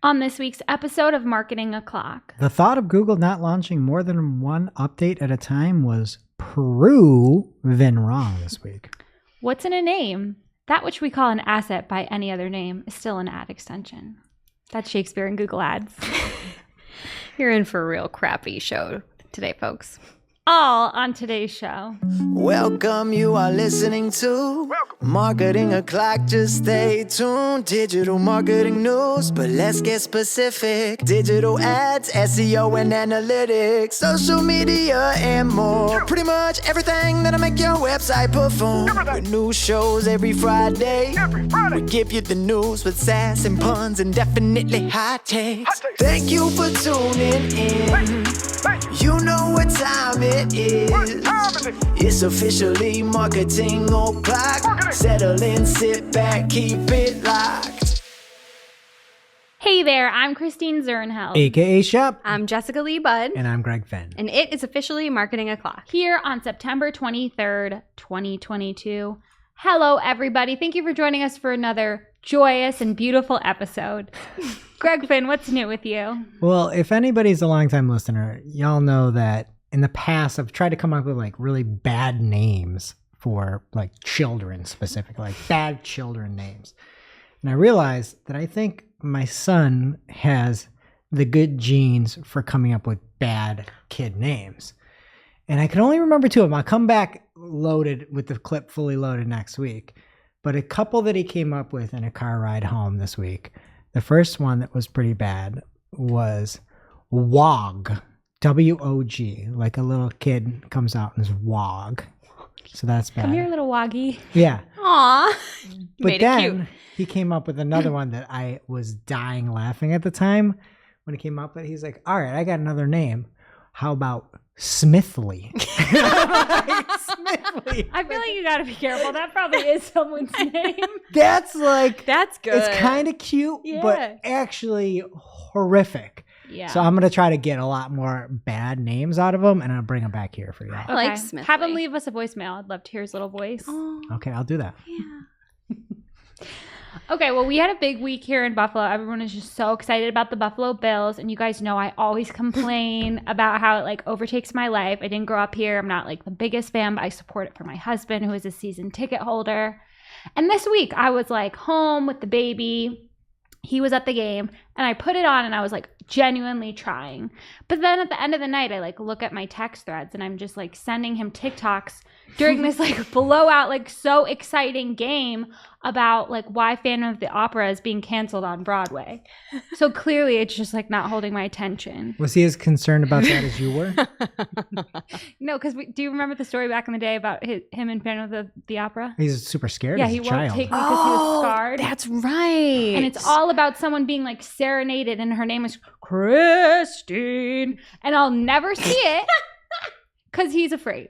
On this week's episode of Marketing O'Clock. The thought of Google not launching more than one update at a time was PRUven wrong this week. What's in a name? That which we call an asset by any other name is still an ad extension. That's Shakespeare in Google Ads. You're in for a real crappy show today, folks. All on today's show. Welcome, you are listening to Marketing O'Clock. Just stay tuned. Digital marketing news, but let's get specific. Digital ads, SEO and analytics, social media and more. Pretty much everything that'll make your website perform. With new shows every Friday. We give you the news with sass and puns and definitely hot takes. Thank you for tuning in. You know what time it is. It's officially Marketing O'Clock. Settle in, sit back, keep it locked. Hey there, I'm Christine Zernheld. AKA Shep. I'm Jessica Lee Budd. And I'm Greg Finn. And it is officially Marketing O'Clock. Here on September 23rd, 2022. Hello, everybody. Thank you for joining us for another joyous and beautiful episode. Greg Finn, what's new with you? Well, if anybody's a longtime listener, y'all know that in the past I've tried to come up with like really bad names for like children specifically, like bad children names. And I realized that I think my son has the good genes for coming up with bad kid names. And I can only remember two of them. I'll come back loaded with the clip fully loaded next week. But a couple that he came up with in a car ride home this week. The first one that was pretty bad was WOG, W-O-G, like a little kid comes out and is WOG. So that's bad. Come here, little Woggy. Yeah. Aw. But Made it then cute. he came up with another one that I was dying laughing at the time. When he came up with it, he's like, all right, I got another name. How about Smithly? Smithly. I feel like you got to be careful. That probably is someone's name. That's like, That's good. it's kind of cute, Yeah. but actually horrific. Yeah. So I'm going to try to get a lot more bad names out of them, and I'll bring them back here for y'all. I like Smithly. Have him leave us a voicemail. I'd love to hear his little voice. Aw. Okay, I'll do that. Yeah. Okay, well, we had a big week here in Buffalo. Everyone is just so excited about the Buffalo Bills. And you guys know I always complain about how it like overtakes my life. I didn't grow up here. I'm not like the biggest fan, but I support it for my husband, who is a season ticket holder. And this week I was like home with the baby. He was at the game and I put it on and I was like genuinely trying. But then at the end of the night, I like look at my text threads and I'm just like sending him TikToks during this like blowout, like so exciting game about like why Phantom of the Opera is being canceled on Broadway. So clearly it's just like not holding my attention. Was he as concerned about that as you were? No, because do you remember the story back in the day about him and Phantom of the Opera? He's super scared Yeah, as he a won't child. take me because he was scarred. That's right. And it's all about someone being like serenaded and her name is Christine. And I'll never see it because he's afraid.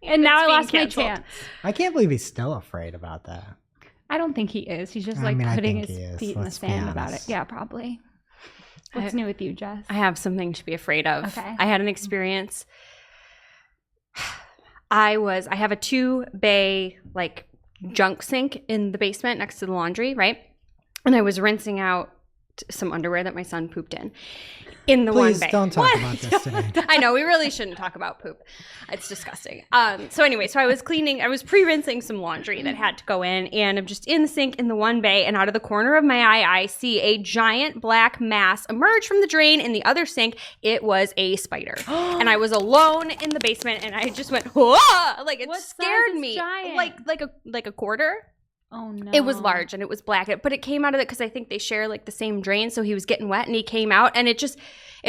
And now I lost my chance. I can't believe he's still afraid about that. I don't think he is. He's just I like mean, I putting think his he is. feet in the Let's be sand about it. honest. Yeah, probably. What's new with you, Jess? I have something to be afraid of. Okay. I had an experience. I have a 2-bay like junk sink in the basement next to the laundry, right? And I was rinsing out some underwear that my son pooped in the Please 1 bay. don't talk about this today. I know, we really shouldn't talk about poop. It's disgusting. So I was pre-rinsing some laundry that had to go in, and I'm just in the sink in the 1 bay, and out of the corner of my eye, I see a giant black mass emerge from the drain in the other sink. It was a spider. And I was alone in the basement, and I just went, whoa! Like, it What size scared is me. giant? Like a quarter. Oh, no. It was large and it was black, but it came out of it because I think they share like the same drain. So he was getting wet and he came out, and it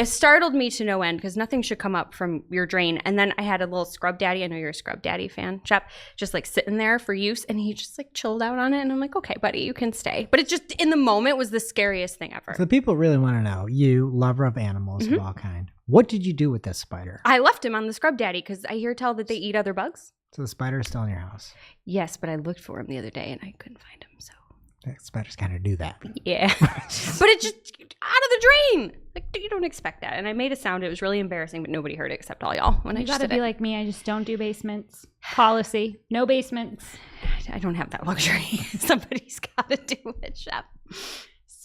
startled me to no end because nothing should come up from your drain. And then I had a little Scrub Daddy. I know you're a Scrub Daddy fan, Shep, just like sitting there for use. And he just like chilled out on it. And I'm like, okay, buddy, you can stay. But it just in the moment was the scariest thing ever. So the people really want to know, you, lover of animals of all kind, what did you do with this spider? I left him on the Scrub Daddy because I hear tell that they eat other bugs. So the spider is still in your house. Yes, but I looked for him the other day and I couldn't find him. So Spiders kind of do that. yeah, but it just out of the drain. Like, you don't expect that. And I made a sound. It was really embarrassing, but nobody heard it except all y'all. When I You just gotta did be it. like me. I just don't do basements. Policy. No basements. I don't have that luxury. Somebody's got to do it, Shep.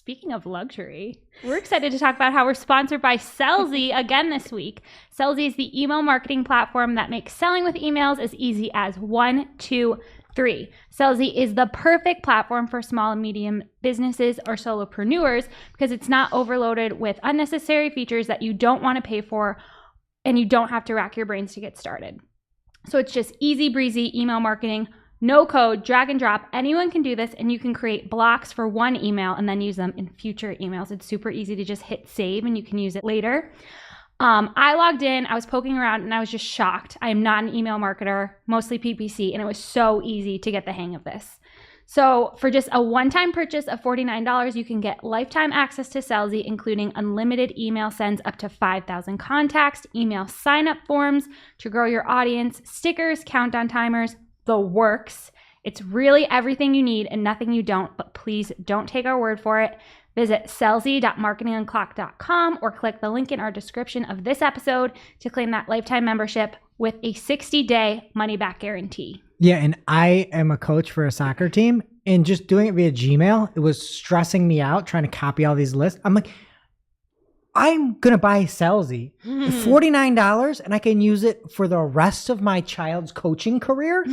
Speaking of luxury, we're excited to talk about how we're sponsored by Sellsy again this week. Sellsy is the email marketing platform that makes selling with emails as easy as 1, 2, 3. Sellsy is the perfect platform for small and medium businesses or solopreneurs because it's not overloaded with unnecessary features that you don't want to pay for and you don't have to rack your brains to get started. So it's just easy breezy email marketing. No code, drag and drop. Anyone can do this, and you can create blocks for one email and then use them in future emails. It's super easy to just hit save, and you can use it later. I logged in, I was poking around, and I was just shocked. I am not an email marketer, mostly PPC, and it was so easy to get the hang of this. So for just a one-time purchase of $49, you can get lifetime access to Sellsy, including unlimited email sends up to 5,000 contacts, email sign-up forms to grow your audience, stickers, countdown timers, the works. It's really everything you need and nothing you don't, but please don't take our word for it. Visit sellsy.marketingoclock.com or click the link in our description of this episode to claim that lifetime membership with a 60-day money-back guarantee. Yeah, and I am a coach for a soccer team, and just doing it via Gmail, it was stressing me out trying to copy all these lists. I'm like, I'm going to buy Sellsy for $49 and I can use it for the rest of my child's coaching career.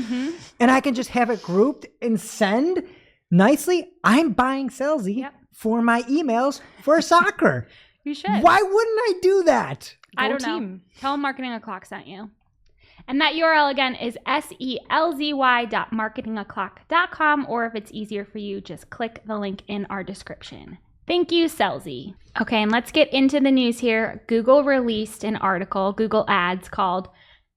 And I can just have it grouped and send nicely. I'm buying Sellsy for my emails for soccer. You should. Why wouldn't I do that? I don't know. Tell them Marketing O'Clock sent you. And that URL again is selzy.marketingoclock.com, or if it's easier for you, just click the link in our description. Thank you, Sellsy. Okay, and let's get into the news here. Google released an article, Google Ads, called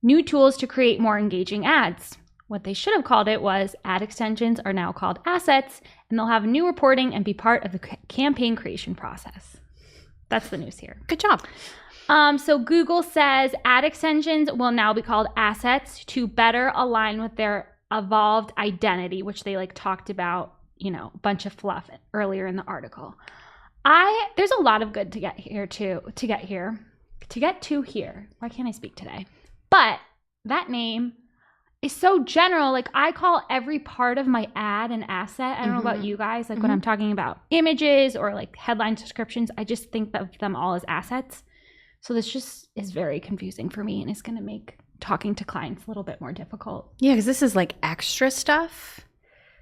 New Tools to Create More Engaging Ads. What they should have called it was Ad Extensions are now called Assets, and they'll have new reporting and be part of the campaign creation process. That's the news here. Good job. So Google says ad extensions will now be called assets to better align with their evolved identity, which they talked about, a bunch of fluff earlier in the article. There's a lot of good to get to here. Why can't I speak today? But that name is so general. I call every part of my ad an asset. I don't know about you guys. When I'm talking about images or headline descriptions, I just think of them all as assets. So this just is very confusing for me and is going to make talking to clients a little bit more difficult. Yeah, because this is extra stuff.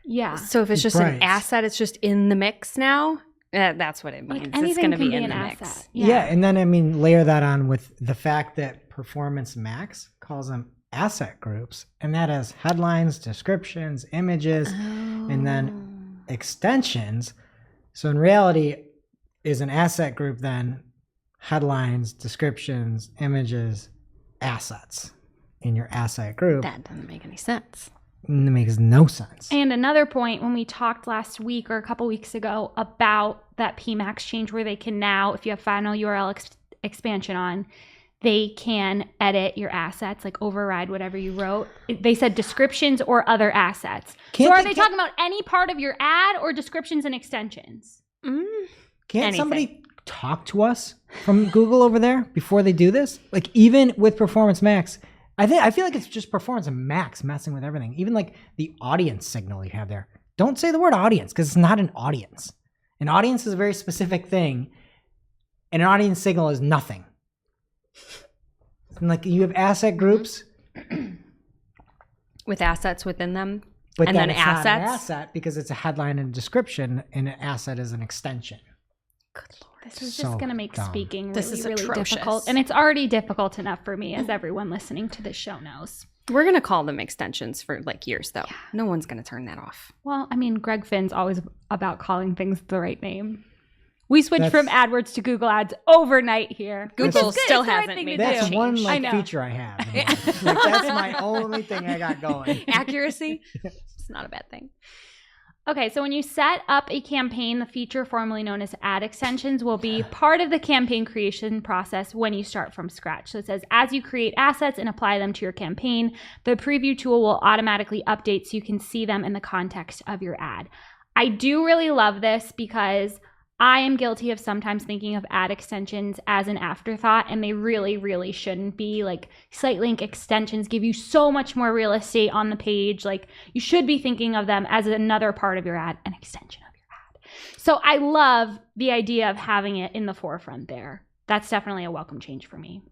Yeah. So if it's just an asset, it's just in the mix now. That's what it means. It's going to be in the mix. Yeah, and then layer that on with the fact that Performance Max calls them asset groups, and that has headlines, descriptions, images, and then extensions. So in reality, is an asset group then headlines, descriptions, images, assets in your asset group? That doesn't make any sense. It makes no sense. And another point, when we talked last week or a couple weeks ago about that PMax change where they can now, if you have final URL expansion on, they can edit your assets, override whatever you wrote. They said descriptions or other assets. So are they talking about any part of your ad or descriptions and extensions? Can't somebody talk to us from Google over there before they do this? Even with Performance Max, I feel like it's just Performance Max messing with everything. Even the audience signal you have there. Don't say the word audience because it's not an audience. An audience is a very specific thing, and an audience signal is nothing. And you have asset groups with assets within them, but and then it's assets. not an asset because it's a headline and a description, and an asset is an extension. Good Lord. This is just going to make speaking really atrocious. Difficult. And it's already difficult enough for me, as everyone listening to this show knows. We're going to call them extensions for years, though. Yeah. No one's going to turn that off. Well, Greg Finn's always about calling things the right name. We switched from AdWords to Google Ads overnight here. Google still hasn't made that change. That's one feature I have. That's my only thing I got going. Accuracy? It's not a bad thing. Okay, so when you set up a campaign, the feature formerly known as ad extensions will be part of the campaign creation process when you start from scratch. So it says, as you create assets and apply them to your campaign, the preview tool will automatically update so you can see them in the context of your ad. I do really love this because I am guilty of sometimes thinking of ad extensions as an afterthought, and they really, really shouldn't be. Site link extensions give you so much more real estate on the page. You should be thinking of them as another part of your ad, an extension of your ad. So I love the idea of having it in the forefront there. That's definitely a welcome change for me.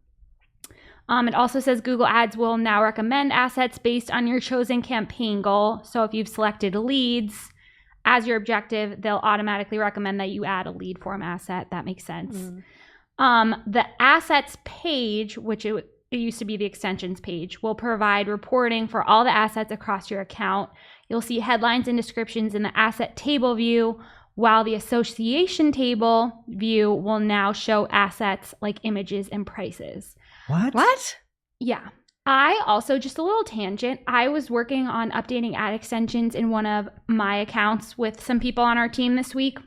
It also says Google Ads will now recommend assets based on your chosen campaign goal. So if you've selected leads as your objective, they'll automatically recommend that you add a lead form asset. That makes sense. The assets page, which it used to be the extensions page, will provide reporting for all the assets across your account. You'll see headlines and descriptions in the asset table view, while the association table view will now show assets like images and prices. What? Yeah. I also, just a little tangent, I was working on updating ad extensions in one of my accounts with some people on our team this week.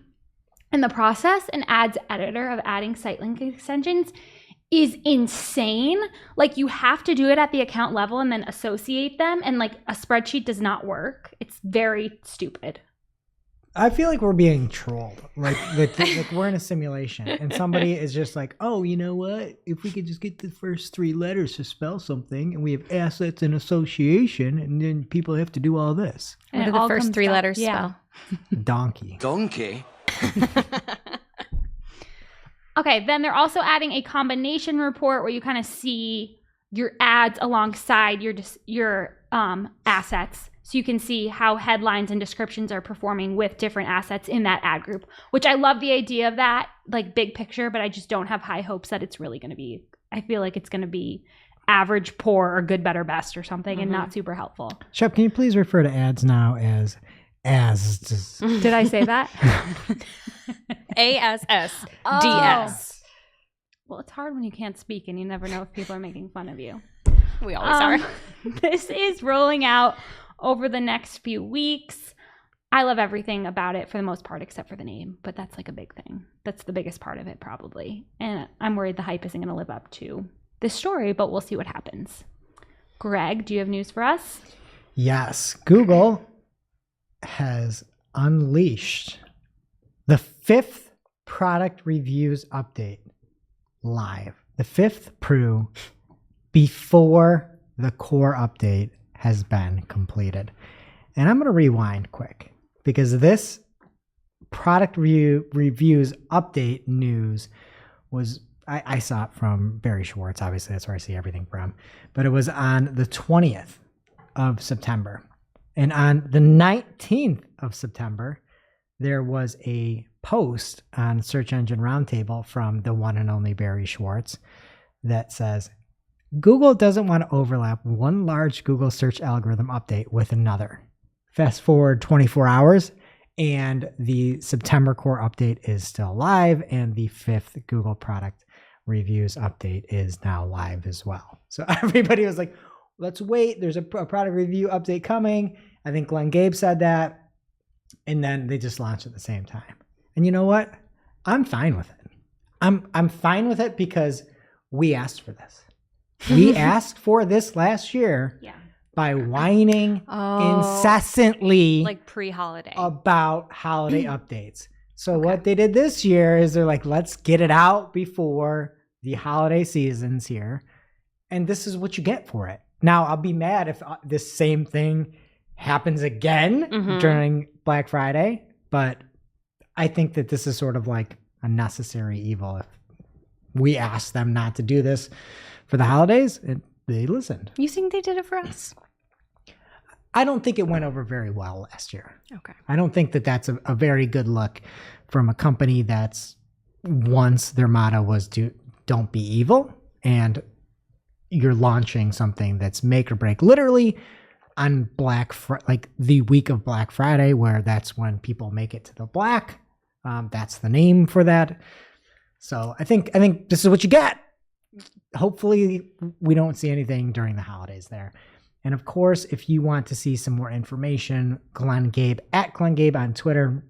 And the process and ads editor of adding site link extensions is insane. Like, you have to do it at the account level and then associate them. And like, a spreadsheet does not work. It's very stupid. I feel like we're being trolled. Like we're in a simulation, and somebody is just like, "Oh, you know what? If we could just get the first 3 letters to spell something, and we have assets and association, and then people have to do all this." What do the first 3 letters spell? Donkey. Donkey. Okay, then they're also adding a combination report where you kind of see your ads alongside your assets. So you can see how headlines and descriptions are performing with different assets in that ad group, which I love the idea of that, like big picture, but I just don't have high hopes that it's really going to be, I feel like it's going to be average, poor, or good, better, best or something, and not super helpful. Shep, can you please refer to ads now as? Did I say that? ASSDS. Well, it's hard when you can't speak and you never know if people are making fun of you. We always are. This is rolling out over the next few weeks. I love everything about it for the most part, except for the name, but that's like a big thing. That's the biggest part of it probably. And I'm worried the hype isn't going to live up to this story, but we'll see what happens. Greg, do you have news for us? Yes. Google has unleashed the 5th product reviews update live. The 5th PRU before the core update has been completed. And I'm going to rewind quick because this product reviews update news was, I saw it from Barry Schwartz. Obviously, that's where I see everything from. But it was on the 20th of September. And on the 19th of September, there was a post on Search Engine Roundtable from the one and only Barry Schwartz that says, Google doesn't want to overlap one large Google search algorithm update with another. Fast forward 24 hours, and the September core update is still live, and the 5th Google product reviews update is now live as well. So everybody was like, let's wait. There's a product review update coming. I think Glenn Gabe said that. And then they just launched at the same time. And you know what? I'm fine with it. I'm fine with it because we asked for this. We asked for this last year by whining incessantly like pre-holiday about holiday updates. So what they did this year is they're like, let's get it out before the holiday season's here. And this is what you get for it. Now, I'll be mad if this same thing happens again during Black Friday, but I think that this is sort of like a necessary evil. If we asked them not to do this for the holidays, they listened. You think they did it for us? I don't think it went over very well last year. Okay. I don't think that that's a very good look from a company that's once their motto was don't be evil, and you're launching something that's make or break literally on like the week of Black Friday, where that's when people make it to the black. That's the name for that. So I think this is what you get. Hopefully we don't see anything during the holidays there. And of course, if you want to see some more information, Glenn Gabe at Glenn Gabe on Twitter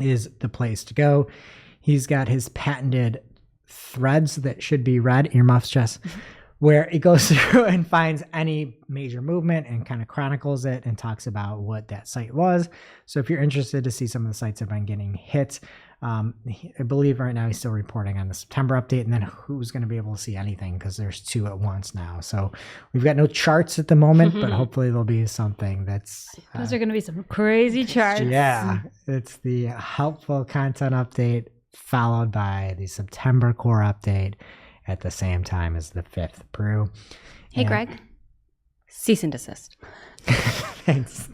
is the place to go. He's got his patented threads that should be read, earmuffs, Jess, where it goes through and finds any major movement and kind of chronicles it and talks about what that site was. So if you're interested to see some of the sites that have been getting hit, I believe right now he's still reporting on the September update, and then who's going to be able to see anything because there's 2 at once now. So we've got no charts at the moment, but hopefully there'll be something that's... Those are going to be some crazy charts. Yeah, it's the helpful content update followed by the September core update at the same time as the 5th Pru. Hey, Greg. Cease and desist. Thanks.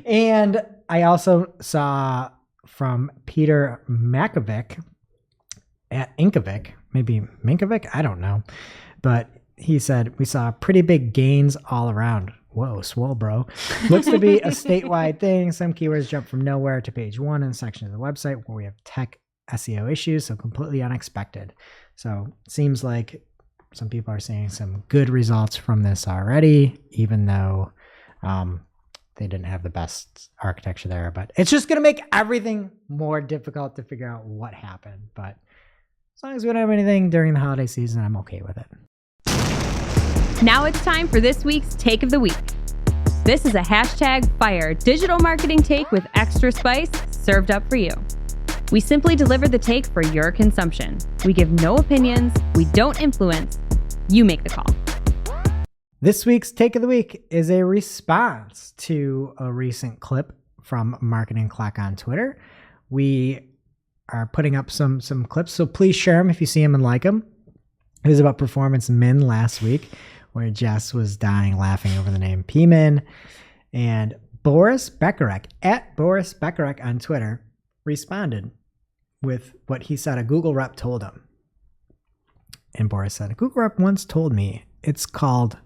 And I also saw from Peter Makovic at Inkovic, maybe Minkovic, I don't know. But he said, we saw pretty big gains all around. Whoa, swole, bro. Looks to be a statewide thing. Some keywords jump from nowhere to page 1 in a section of the website where we have tech SEO issues, so completely unexpected. So it seems like some people are seeing some good results from this already, even though they didn't have the best architecture there. But it's just going to make everything more difficult to figure out what happened. But as long as we don't have anything during the holiday season, I'm okay with it. Now it's time for this week's Take of the Week. This is a #fire digital marketing take with extra spice served up for you. We simply deliver the take for your consumption. We give no opinions. We don't influence. You make the call. This week's Take of the Week is a response to a recent clip from Marketing Clock on Twitter. We are putting up some clips, so please share them if you see them and like them. It was about Performance Min last week, where Jess was dying laughing over the name P-Min. And Boris Bekarek, at Boris Bekarek on Twitter, responded with what he said a Google rep told him. And Boris said, a Google rep once told me it's called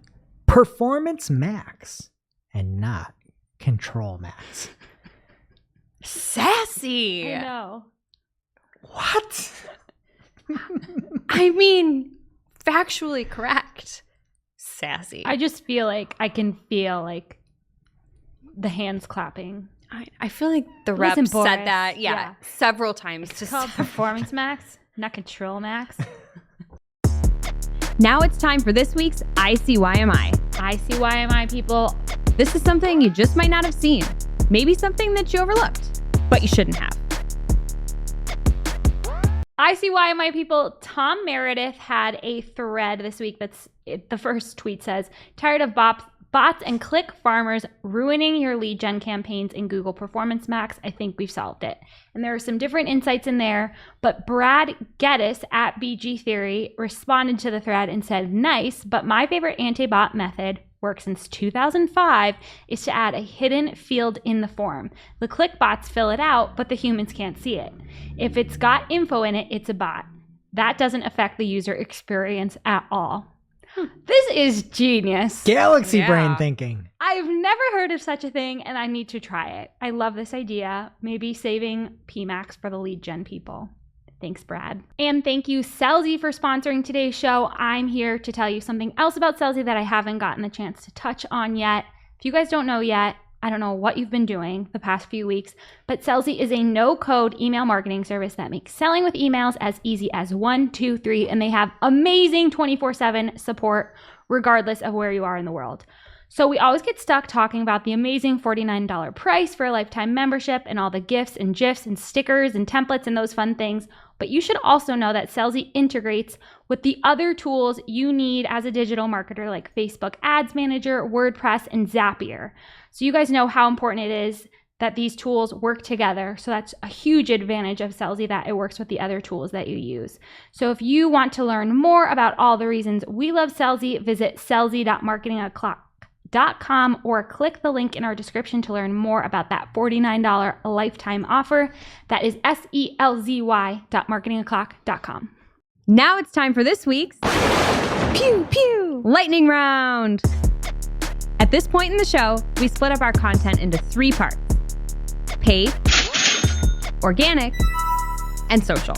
Performance Max and not Control Max. Sassy. I know. What? I mean, factually correct. Sassy. I just feel like I can feel like the hands clapping. I feel like the rep Listen, Boris. said that, several times. It's called Performance Max, not Control Max. Now it's time for this week's ICYMI. ICYMI, people. This is something you just might not have seen. Maybe something that you overlooked, but you shouldn't have. ICYMI, people. Tom Meredith had a thread this week the first tweet says, tired of bots and click farmers ruining your lead gen campaigns in Google Performance Max. I think we've solved it. And there are some different insights in there, but Brad Geddes at BG Theory responded to the thread and said, nice, but my favorite anti-bot method, worked since 2005, is to add a hidden field in the form. The click bots fill it out, but the humans can't see it. If it's got info in it, it's a bot. That doesn't affect the user experience at all. This is genius. Galaxy brain thinking. I've never heard of such a thing, and I need to try it. I love this idea. Maybe saving PMax for the lead gen people. Thanks, Brad. And thank you, Celzy, for sponsoring today's show. I'm here to tell you something else about Celzy that I haven't gotten the chance to touch on yet. If you guys don't know yet, I don't know what you've been doing the past few weeks, but Celzy is a no-code email marketing service that makes selling with emails as easy as 1, 2, 3, and they have amazing 24/7 support regardless of where you are in the world. So we always get stuck talking about the amazing $49 price for a lifetime membership and all the gifts and GIFs and stickers and templates and those fun things. But you should also know that Celzy integrates with the other tools you need as a digital marketer like Facebook Ads Manager, WordPress, and Zapier. So you guys know how important it is that these tools work together. So that's a huge advantage of Celzy, that it works with the other tools that you use. So if you want to learn more about all the reasons we love Celzy, visit celzy.marketingoclock.com or click the link in our description to learn more about that $49 lifetime offer. That is selzy.marketingoclock.com. Now it's time for this week's Pew Pew Lightning Round. At this point in the show, we split up our content into 3 parts: paid, organic, and social.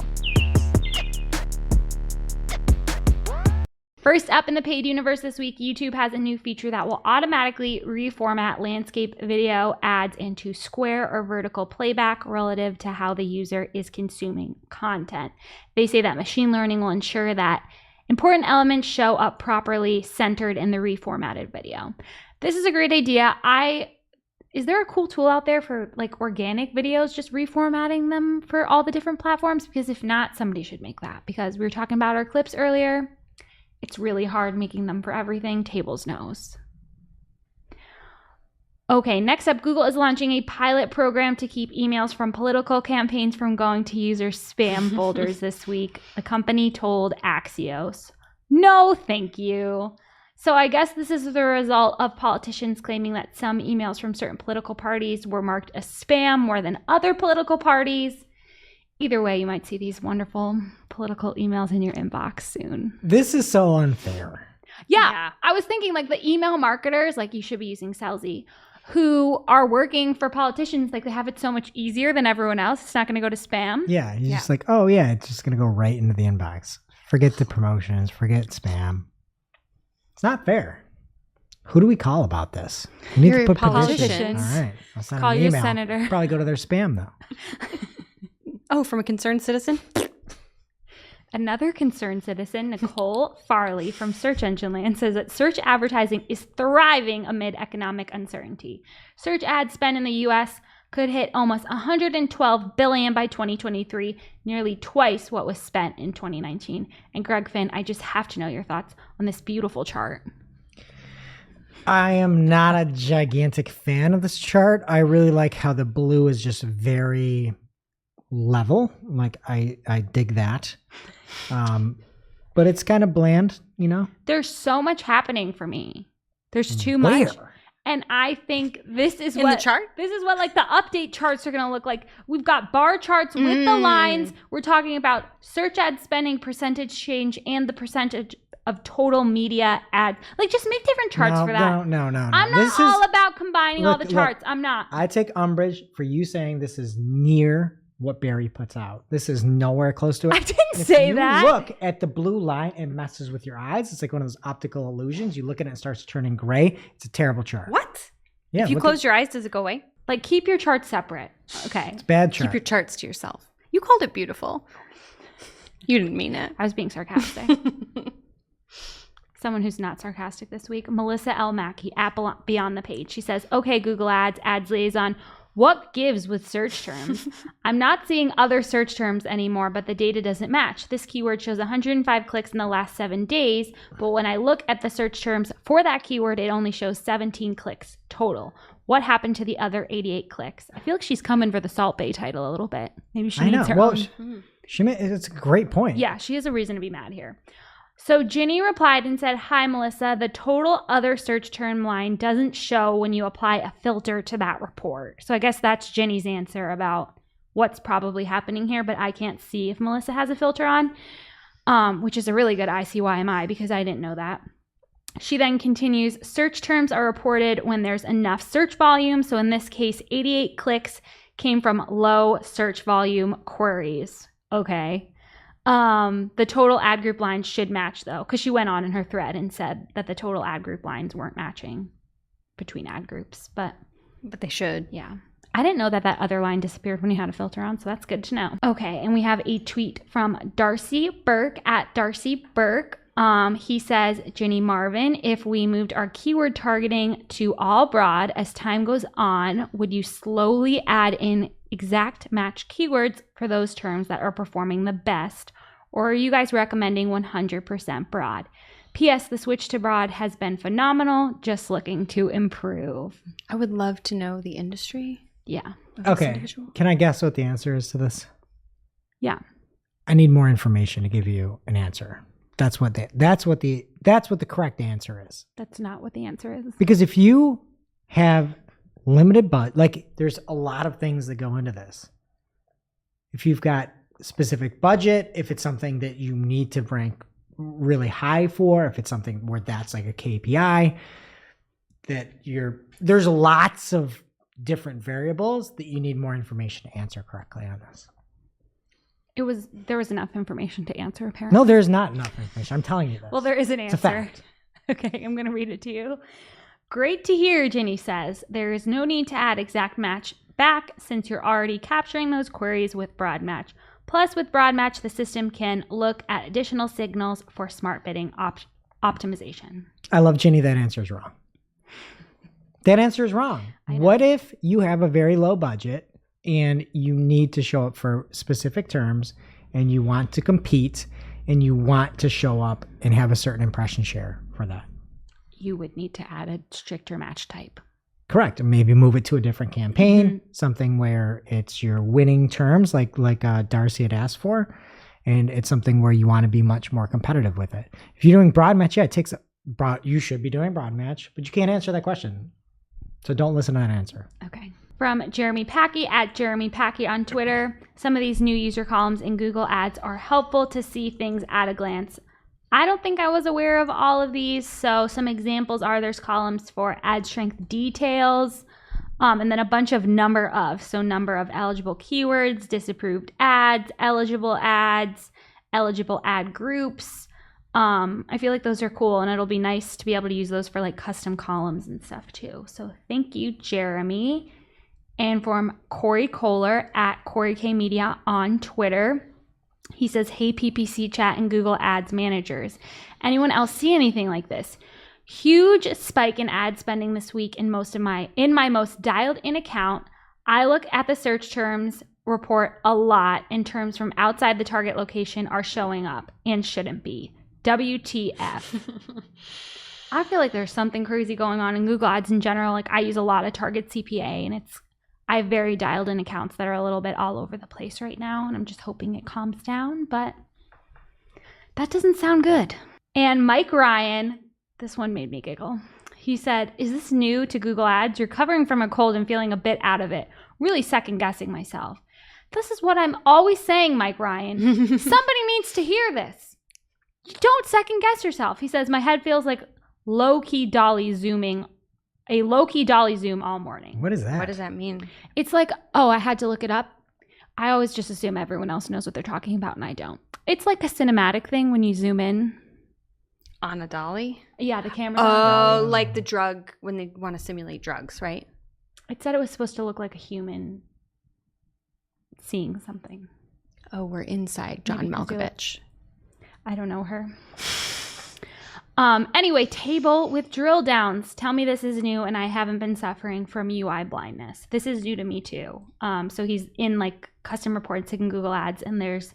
First up in the paid universe this week, YouTube has a new feature that will automatically reformat landscape video ads into square or vertical playback relative to how the user is consuming content. They say that machine learning will ensure that important elements show up properly centered in the reformatted video. This is a great idea. I is there a cool tool out there for like organic videos, just reformatting them for all the different platforms? Because if not, somebody should make that, because we were talking about our clips earlier. It's really hard making them for everything. Tables knows. Okay, next up, Google is launching a pilot program to keep emails from political campaigns from going to user spam folders this week, the company told Axios. No, thank you. So I guess this is the result of politicians claiming that some emails from certain political parties were marked as spam more than other political parties. Either way, you might see these wonderful political emails in your inbox soon. This is so unfair. Yeah. I was thinking like the email marketers, like you should be using Celsi, who are working for politicians, like they have it so much easier than everyone else. It's not going to go to spam. Yeah, you're just like, oh yeah, it's just going to go right into the inbox. Forget the promotions, forget spam. It's not fair. Who do we call about this? We need Your to put politicians. petitions. All right. I'll send Call an your email. senator. Probably go to their spam though. Oh, from a concerned citizen? Another concerned citizen, Nicole Farley from Search Engine Land, says that search advertising is thriving amid economic uncertainty. Search ad spend in the U.S. could hit almost $112 billion by 2023, nearly twice what was spent in 2019. And Greg Finn, I just have to know your thoughts on this beautiful chart. I am not a gigantic fan of this chart. I really like how the blue is just very level. Like I dig that. But it's kind of bland, you know? There's so much happening for me. There's too much. Where? And I think this is In what the chart? This is what like the update charts are going to look like. We've got bar charts with the lines. We're talking about search ad spending percentage change and the percentage of total media ads. Like just make different charts for that. No. I'm not all about combining all the charts. I'm not. I take umbrage for you saying this is near what Barry puts out. This is nowhere close to it. I didn't say that. If you look at the blue line, it messes with your eyes. It's like one of those optical illusions. You look at it and it starts turning gray. It's a terrible chart. What? Yeah, If you look close your eyes, does it go away? Like keep your charts separate. Okay. It's a bad chart. Keep your charts to yourself. You called it beautiful. You didn't mean it. I was being sarcastic. Someone who's not sarcastic this week, Melissa L. Mackey at Beyond the Page. She says, okay, Google Ads liaison, what gives with search terms? I'm not seeing other search terms anymore, but the data doesn't match. This keyword shows 105 clicks in the last 7 days, but when I look at the search terms for that keyword, it only shows 17 clicks total. What happened to the other 88 clicks? I feel like she's coming for the Salt Bay title a little bit. Maybe she needs her own. It's a great point. Yeah, she has a reason to be mad here. So Ginny replied and said, hi, Melissa, the total other search term line doesn't show when you apply a filter to that report. So I guess that's Ginny's answer about what's probably happening here, but I can't see if Melissa has a filter on, which is a really good ICYMI because I didn't know that. She then continues, search terms are reported when there's enough search volume. So in this case, 88 clicks came from low search volume queries. Okay. The total ad group lines should match though, because she went on in her thread and said that the total ad group lines weren't matching between ad groups, but they should. Yeah. I didn't know that that other line disappeared when you had a filter on, so that's good to know. Okay, and we have a tweet from Darcy Burke at Darcy Burke. He says, Ginny Marvin, if we moved our keyword targeting to all broad as time goes on, would you slowly add in exact match keywords for those terms that are performing the best? Or are you guys recommending 100% broad? P.S. The switch to broad has been phenomenal. Just looking to improve. I would love to know the industry. Yeah. Okay. Can I guess what the answer is to this? Yeah. I need more information to give you an answer. That's what the correct answer is. That's not what the answer is. Because if you have limited budget, like there's a lot of things that go into this. If you've got specific budget, if it's something that you need to rank really high for, if it's something where that's like a KPI, there's lots of different variables that you need more information to answer correctly on this. There was enough information to answer, apparently. No, there's not enough information. I'm telling you this. Well, there is an answer. It's a fact. Okay, I'm going to read it to you. Great to hear, Ginny says. There is no need to add exact match back since you're already capturing those queries with broad match. Plus, with broad match, the system can look at additional signals for smart bidding optimization. I love Ginny. That answer is wrong. That answer is wrong. I know. What if you have a very low budget and you need to show up for specific terms and you want to compete and you want to show up and have a certain impression share for that? You would need to add a stricter match type. Correct. And maybe move it to a different campaign, something where it's your winning terms like Darcy had asked for. And it's something where you want to be much more competitive with it. If you're doing broad match, it takes you should be doing broad match, but you can't answer that question. So don't listen to that answer. Okay. From Jeremy Packy at Jeremy Packy on Twitter. Some of these new user columns in Google Ads are helpful to see things at a glance. I don't think I was aware of all of these. So some examples are there's columns for ad strength details, and then a bunch of number of. So number of eligible keywords, disapproved ads, eligible ad groups. I feel like those are cool, and it'll be nice to be able to use those for like custom columns and stuff too. So thank you, Jeremy. And from Corey Kohler at Corey K Media on Twitter. He says, hey, PPC chat and Google Ads managers. Anyone else see anything like this? Huge spike in ad spending this week in my most dialed in account. I look at the search terms report a lot, and terms from outside the target location are showing up and shouldn't be. WTF. I feel like there's something crazy going on in Google Ads in general. Like I use a lot of target CPA, and I have very dialed in accounts that are a little bit all over the place right now, and I'm just hoping it calms down, but that doesn't sound good. And Mike Ryan, this one made me giggle. He said, is this new to Google Ads? Recovering from a cold and feeling a bit out of it. Really second guessing myself. This is what I'm always saying, Mike Ryan. Somebody needs to hear this. You don't second guess yourself. He says, my head feels like a low-key dolly zoom all morning. What is that? What does that mean? It's like, oh, I had to look it up. I always just assume everyone else knows what they're talking about, and I don't. It's like a cinematic thing when you zoom in. On a dolly? Yeah, the camera's on a dolly. Oh, like the drug, when they want to simulate drugs, right? It said it was supposed to look like a human seeing something. Oh, we're inside John Maybe Malkovich. I don't know her. Anyway, table with drill downs. Tell me this is new and I haven't been suffering from UI blindness. This is new to me too. So he's in like custom reports in Google Ads, and there's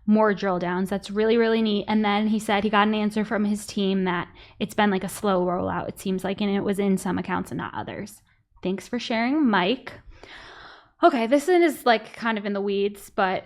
more drill downs. That's really, really neat. And then he said he got an answer from his team that it's been like a slow rollout, it seems like, and it was in some accounts and not others. Thanks for sharing, Mike. Okay, this is like kind of in the weeds, but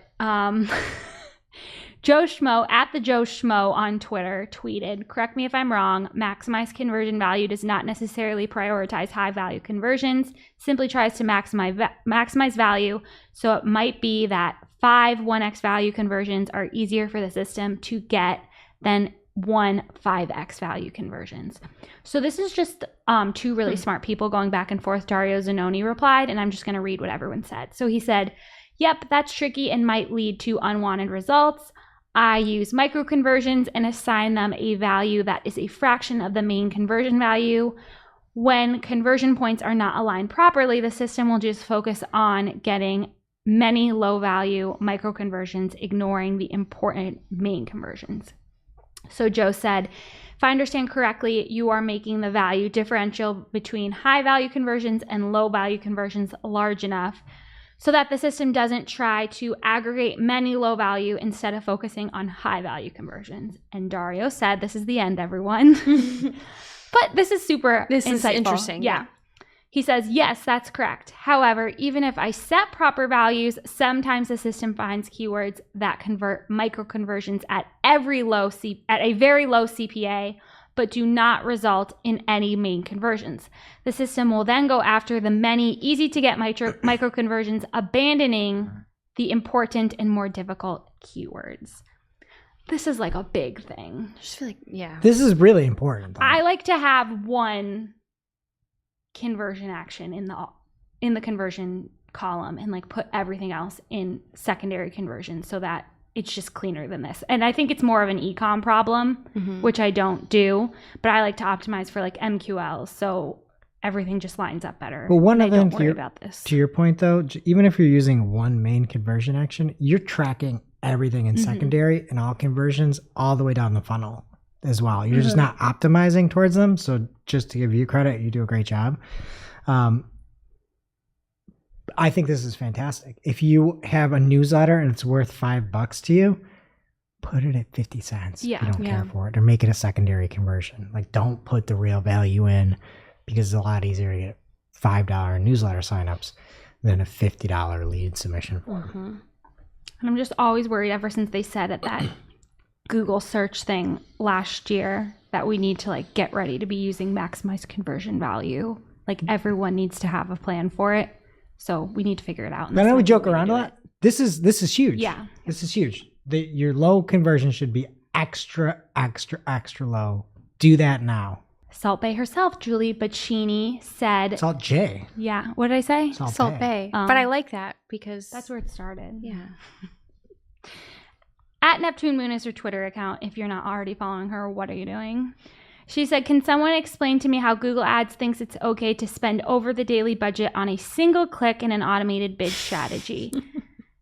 Joe Schmo at the Joe Schmo on Twitter tweeted, correct me if I'm wrong, maximize conversion value does not necessarily prioritize high value conversions, simply tries to maximize value. So it might be that 5 1x value conversions are easier for the system to get than 1 5x value conversions. So this is just two really smart people going back and forth. Dario Zanoni replied, and I'm just going to read what everyone said. So he said, yep, that's tricky and might lead to unwanted results. I use micro conversions and assign them a value that is a fraction of the main conversion value. When conversion points are not aligned properly, the system will just focus on getting many low value micro conversions, ignoring the important main conversions. So Joe said, if I understand correctly, you are making the value differential between high value conversions and low value conversions large enough so that the system doesn't try to aggregate many low value instead of focusing on high value conversions. And Dario said, this is the end, everyone. But this is super insightful. Is interesting. Yeah. He says, yes, that's correct. However, even if I set proper values, sometimes the system finds keywords that convert micro conversions at a very low CPA, but do not result in any main conversions. The system will then go after the many easy to get micro conversions, abandoning the important and more difficult keywords. This is like a big thing. I just feel like, yeah. This is really important, though. I like to have one conversion action in the conversion column and like put everything else in secondary conversion so that it's just cleaner than this. And I think it's more of an e-com problem, which I don't do, but I like to optimize for like MQLs, so everything just lines up better. But one other thing to your point though, even if you're using one main conversion action, you're tracking everything in secondary and all conversions all the way down the funnel as well. You're just not optimizing towards them. So just to give you credit, you do a great job. I think this is fantastic. If you have a newsletter and it's worth $5 to you, put it at 50 cents. Yeah. If you don't care for it, or make it a secondary conversion. Like, don't put the real value in, because it's a lot easier to get $5 newsletter signups than a $50 lead submission form. And I'm just always worried, ever since they said at that Google search thing last year, that we need to like get ready to be using maximized conversion value. Like, everyone needs to have a plan for it. So we need to figure it out. I know we joke around a lot. This is huge. Yeah. This is huge. Your low conversion should be extra, extra, extra low. Do that now. Salt Bay herself, Julie Bacchini, said, Salt J. yeah, what did I say? Salt Bay. But I like that because That's where it started. yeah. At Neptune Moon is her Twitter account. If you're not already following her, what are you doing? She said, can someone explain to me how Google Ads thinks it's okay to spend over the daily budget on a single click in an automated bid strategy?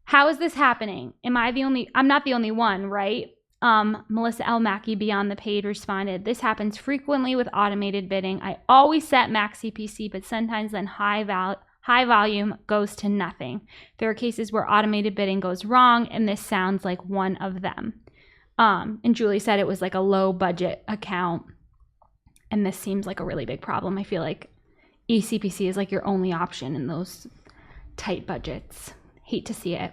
How is this happening? I'm not the only one, right? Melissa L. Mackey, Beyond the Paid, responded, this happens frequently with automated bidding. I always set max CPC, but sometimes then high volume goes to nothing. There are cases where automated bidding goes wrong, and this sounds like one of them. And Julie said it was like a low budget account. And this seems like a really big problem. I feel like eCPC is like your only option in those tight budgets. Hate to see it.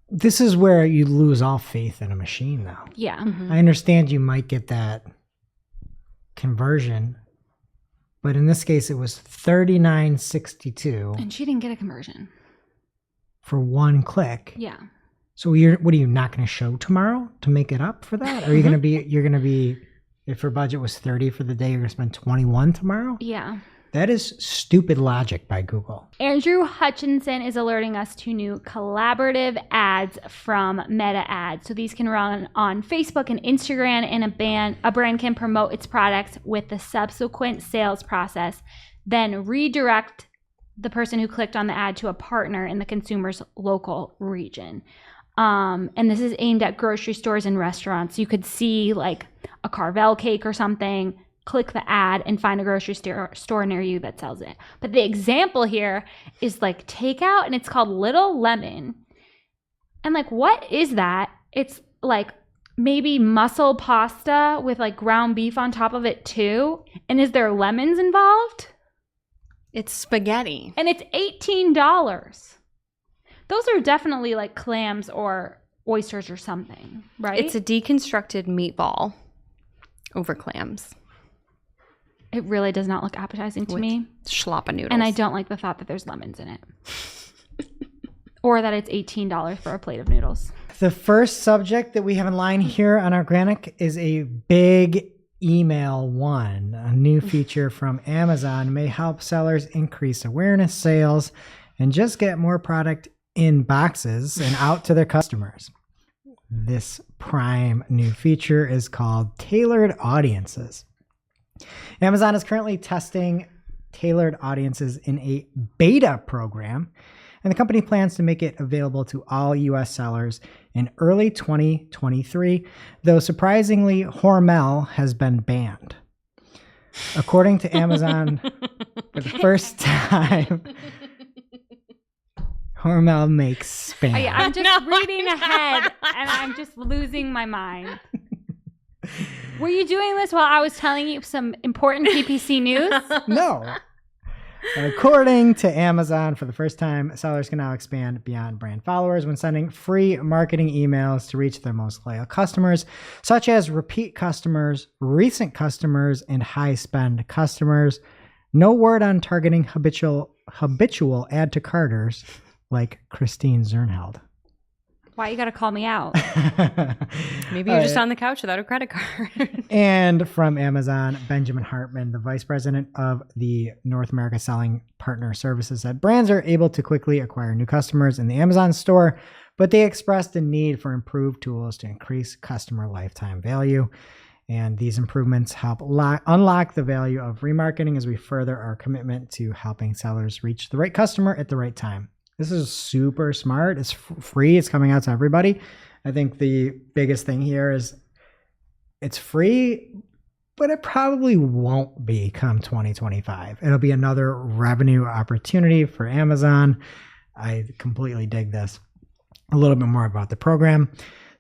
This is where you lose all faith in a machine, though. Yeah. I understand you might get that conversion, but in this case, it was $39.62 And she didn't get a conversion. for one click. Yeah. So what are you not going to show tomorrow to make it up for that? Or you're going to be, if her budget was 30 for the day, you're going to spend 21 tomorrow? Yeah. That is stupid logic by Google. Andrew Hutchinson is alerting us to new collaborative ads from Meta Ads. So these can run on Facebook and Instagram, and a brand can promote its products with the subsequent sales process, then redirect the person who clicked on the ad to a partner in the consumer's local region. And this is aimed at grocery stores and restaurants. You could see like a Carvel cake or something, click the ad, and find a grocery store near you that sells it. But the example here is like takeout, and it's called Little Lemon. And like, what is that? It's like maybe mussel pasta with like ground beef on top of it too. And is there lemons involved? It's spaghetti. And it's $18. Those are definitely like clams or oysters or something, right? It's a deconstructed meatball over clams. It really does not look appetizing to me. Schlappa noodles. And I don't like the thought that there's lemons in it. Or that it's $18 for a plate of noodles. The first subject that we have in line here on our graphic is a big email one. A new feature from Amazon may help sellers increase awareness, sales, and just get more product in boxes and out to their customers. This prime new feature is called Tailored Audiences. Amazon is currently testing tailored audiences in a beta program, and the company plans to make it available to all U.S. sellers in early 2023, though surprisingly, Hormel has been banned. According to Amazon, for the first time, Hormel makes spam. Oh, yeah, I'm just reading ahead, and I'm just losing my mind. Were you doing this while I was telling you some important PPC news? No. According to Amazon, for the first time, sellers can now expand beyond brand followers when sending free marketing emails to reach their most loyal customers, such as repeat customers, recent customers, and high-spend customers. No word on targeting habitual add to carters like Christine Zernheld. Why you gotta call me out? Maybe you're just on the couch without a credit card. And from Amazon, Benjamin Hartman, the vice president of the North America Selling Partner Services, said brands are able to quickly acquire new customers in the Amazon store, but they expressed a need for improved tools to increase customer lifetime value. And these improvements help unlock the value of remarketing as we further our commitment to helping sellers reach the right customer at the right time. This is super smart. It's free. It's coming out to everybody. I think the biggest thing here is it's free, but it probably won't be come 2025. It'll be another revenue opportunity for Amazon. I completely dig this. A little bit more about the program.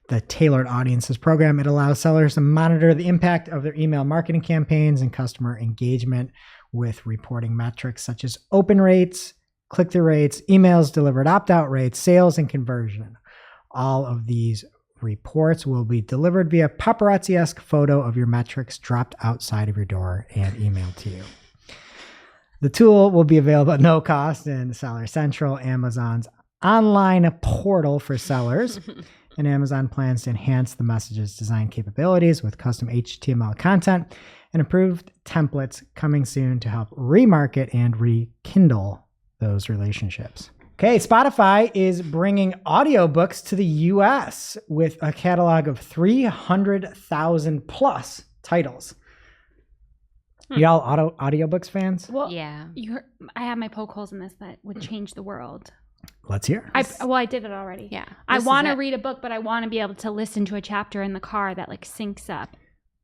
The Tailored Audiences program, it allows sellers to monitor the impact of their email marketing campaigns and customer engagement with reporting metrics such as open rates, click-through rates, emails delivered, opt-out rates, sales, and conversion. All of these reports will be delivered via paparazzi-esque photo of your metrics dropped outside of your door and emailed to you. The tool will be available at no cost in Seller Central, Amazon's online portal for sellers. And Amazon plans to enhance the message's design capabilities with custom HTML content and improved templates coming soon to help remarket and rekindle those relationships. Okay, Spotify is bringing audiobooks to the US with a catalog of 300,000 plus titles. Y'all audiobooks fans? Well, Yeah. I have my poke holes in this that would change the world. Let's hear. I did it already. Yeah. I This is want to it. read a book, but I want to be able to listen to a chapter in the car that like syncs up.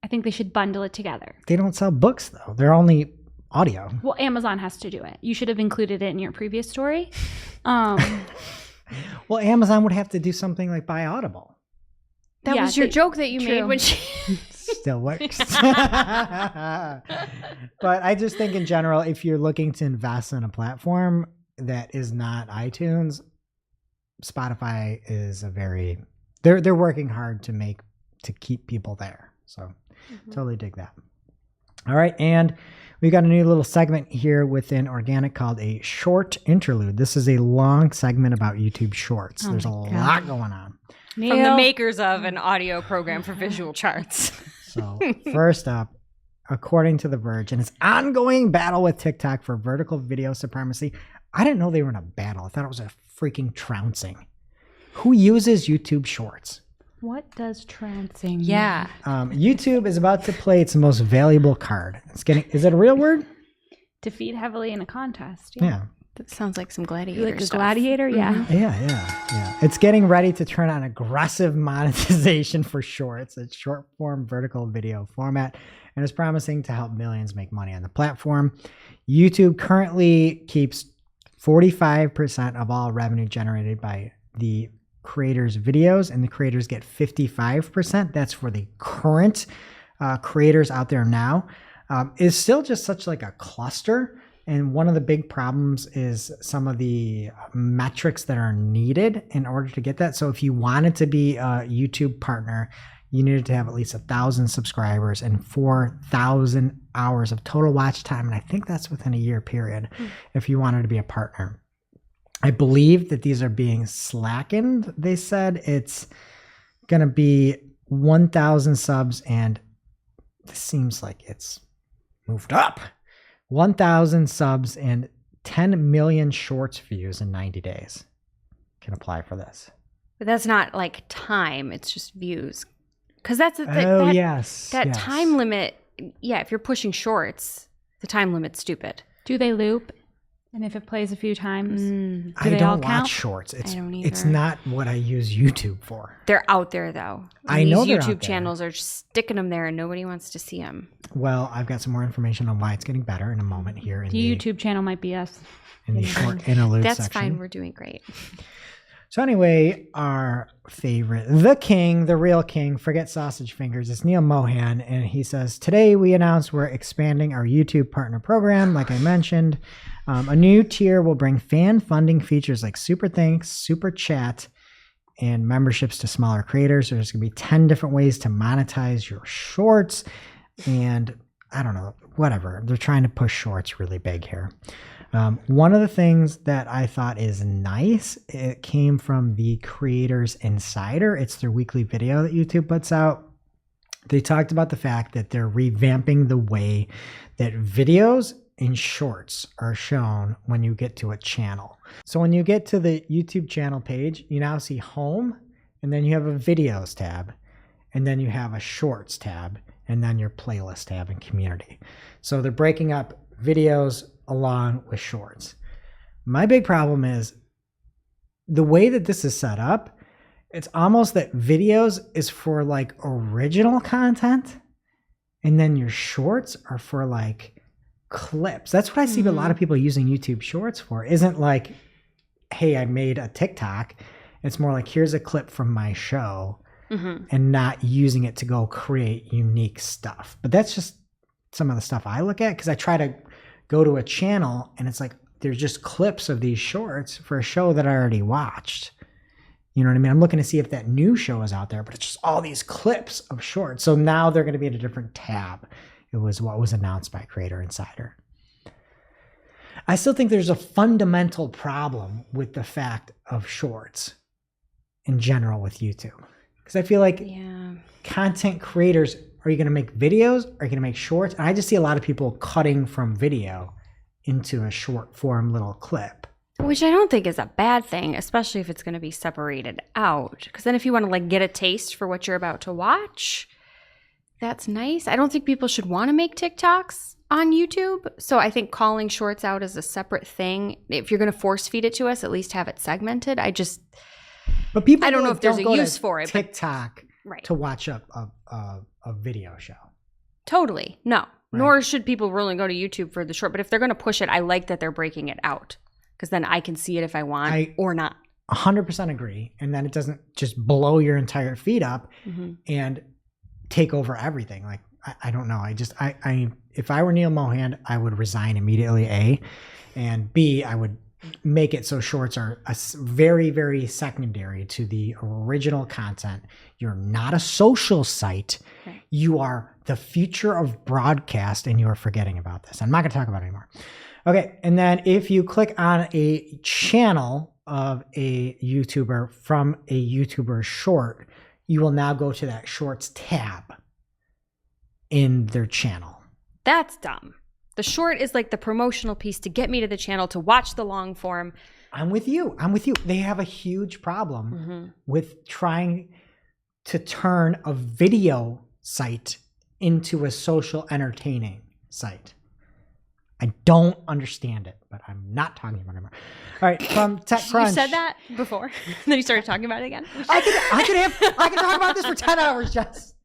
I think they should bundle it together. They don't sell books though. They're only audio. Well, Amazon has to do it. You should have included it in your previous story. Well, Amazon would have to do something like buy Audible. That Yeah, was your they- joke that you made true. when she. Still works. But I just think in general, if you're looking to invest in a platform that is not iTunes, Spotify is they're working hard to keep people there. So totally dig that. All right. And we got a new little segment here within Organic called a short interlude. This is a long segment about YouTube Shorts. There's a lot going on. From the makers of an audio program for visual charts. So first up, according to The Verge, in its ongoing battle with TikTok for vertical video supremacy, I didn't know they were in a battle. I thought it was a freaking trouncing. Who uses YouTube Shorts? What does trouncing? Yeah. YouTube is about to play its most valuable card. Is it a real word? Defeat heavily in a contest. Yeah. That sounds like some gladiator You like a stuff. gladiator? Yeah. Yeah. It's getting ready to turn on aggressive monetization for Shorts, a short form vertical video format, and is promising to help millions make money on the platform. YouTube currently keeps 45% of all revenue generated by the creators' videos, and the creators get 55%. That's for the current creators out there now. Is still just such like a cluster. And one of the big problems is some of the metrics that are needed in order to get that. So if you wanted to be a YouTube partner, you needed to have at least 1,000 subscribers and 4,000 hours of total watch time. And I think that's within a year period if you wanted to be a partner. I believe that these are being slackened. They said it's going to be 1,000 subs, and this seems like it's moved up. 1,000 subs and 10 million shorts views in 90 days can apply for this. But that's not like time, it's just views. Because that's the thing. Yes. That time limit, yeah, if you're pushing shorts, the time limit's stupid. Do they loop? And if it plays a few times, do I they all don't count? watch shorts. It's don't it's either. not what I use YouTube for. They're out there though. And I know these they're out YouTube there. channels are just sticking them there and nobody wants to see them. Well, I've got some more information on why it's getting better in a moment here in The the YouTube channel might be us. in the short interlude That's section. fine. We're doing great. So anyway, our favorite, the king, the real king, forget sausage fingers, it's Neil Mohan, and he says, today we announced we're expanding our YouTube partner program, like I mentioned. A new tier will bring fan funding features like Super Thanks, Super Chat, and memberships to smaller creators. There's going to be 10 different ways to monetize your shorts, and I don't know, whatever. They're trying to push shorts really big here. One of the things that I thought is nice, it came from the Creators Insider. It's their weekly video that YouTube puts out. They talked about the fact that they're revamping the way that videos and shorts are shown when you get to a channel. So when you get to the YouTube channel page, you now see home, and then you have a videos tab, and then you have a shorts tab, and then your playlist tab and community. So they're breaking up videos along with shorts. My big problem is the way that this is set up, it's almost that videos is for like original content And then your shorts are for like clips. That's what I see a lot of people using YouTube shorts for. Isn't like, hey, I made a TikTok. It's more like, here's a clip from my show, and not using it to go create unique stuff. But that's just some of the stuff I look at, because I try to go to a channel and it's like, there's just clips of these shorts for a show that I already watched. You know what I mean? I'm looking to see if that new show is out there, but it's just all these clips of shorts. So now they're going to be in a different tab. It was what was announced by Creator Insider. I still think there's a fundamental problem with the fact of shorts in general with YouTube. Because I feel like content creators, are you going to make videos? Are you going to make shorts? And I just see a lot of people cutting from video into a short form little clip. Which I don't think is a bad thing, especially if it's going to be separated out. Because then if you want to like get a taste for what you're about to watch, that's nice. I don't think people should want to make TikToks on YouTube. So I think calling shorts out as a separate thing, if you're going to force feed it to us, at least have it segmented. But people, I don't know if there's a use for it. TikTok right. to watch a video show. Totally. No. Right. Nor should people really go to YouTube for the short. But if they're going to push it, I like that they're breaking it out. Because then I can see it if I want or not. 100% agree. And then it doesn't just blow your entire feed up and take over everything. Like, I don't know. I if I were Neil Mohan, I would resign immediately, A. And B, I would make it so shorts are very, very secondary to the original content. You're not a social site. Okay. You are the future of broadcast, and you're forgetting about this. I'm not going to talk about it anymore. Okay, and then if you click on a channel of a YouTuber from a YouTuber short, you will now go to that shorts tab in their channel. That's dumb. The short is like the promotional piece to get me to the channel to watch the long form. I'm with you. They have a huge problem with trying to turn a video site into a social entertaining site. I don't understand it, but I'm not talking about it anymore. All right, from TechCrunch. You said that before, then you started talking about it again. I can talk about this for 10 hours, Jess.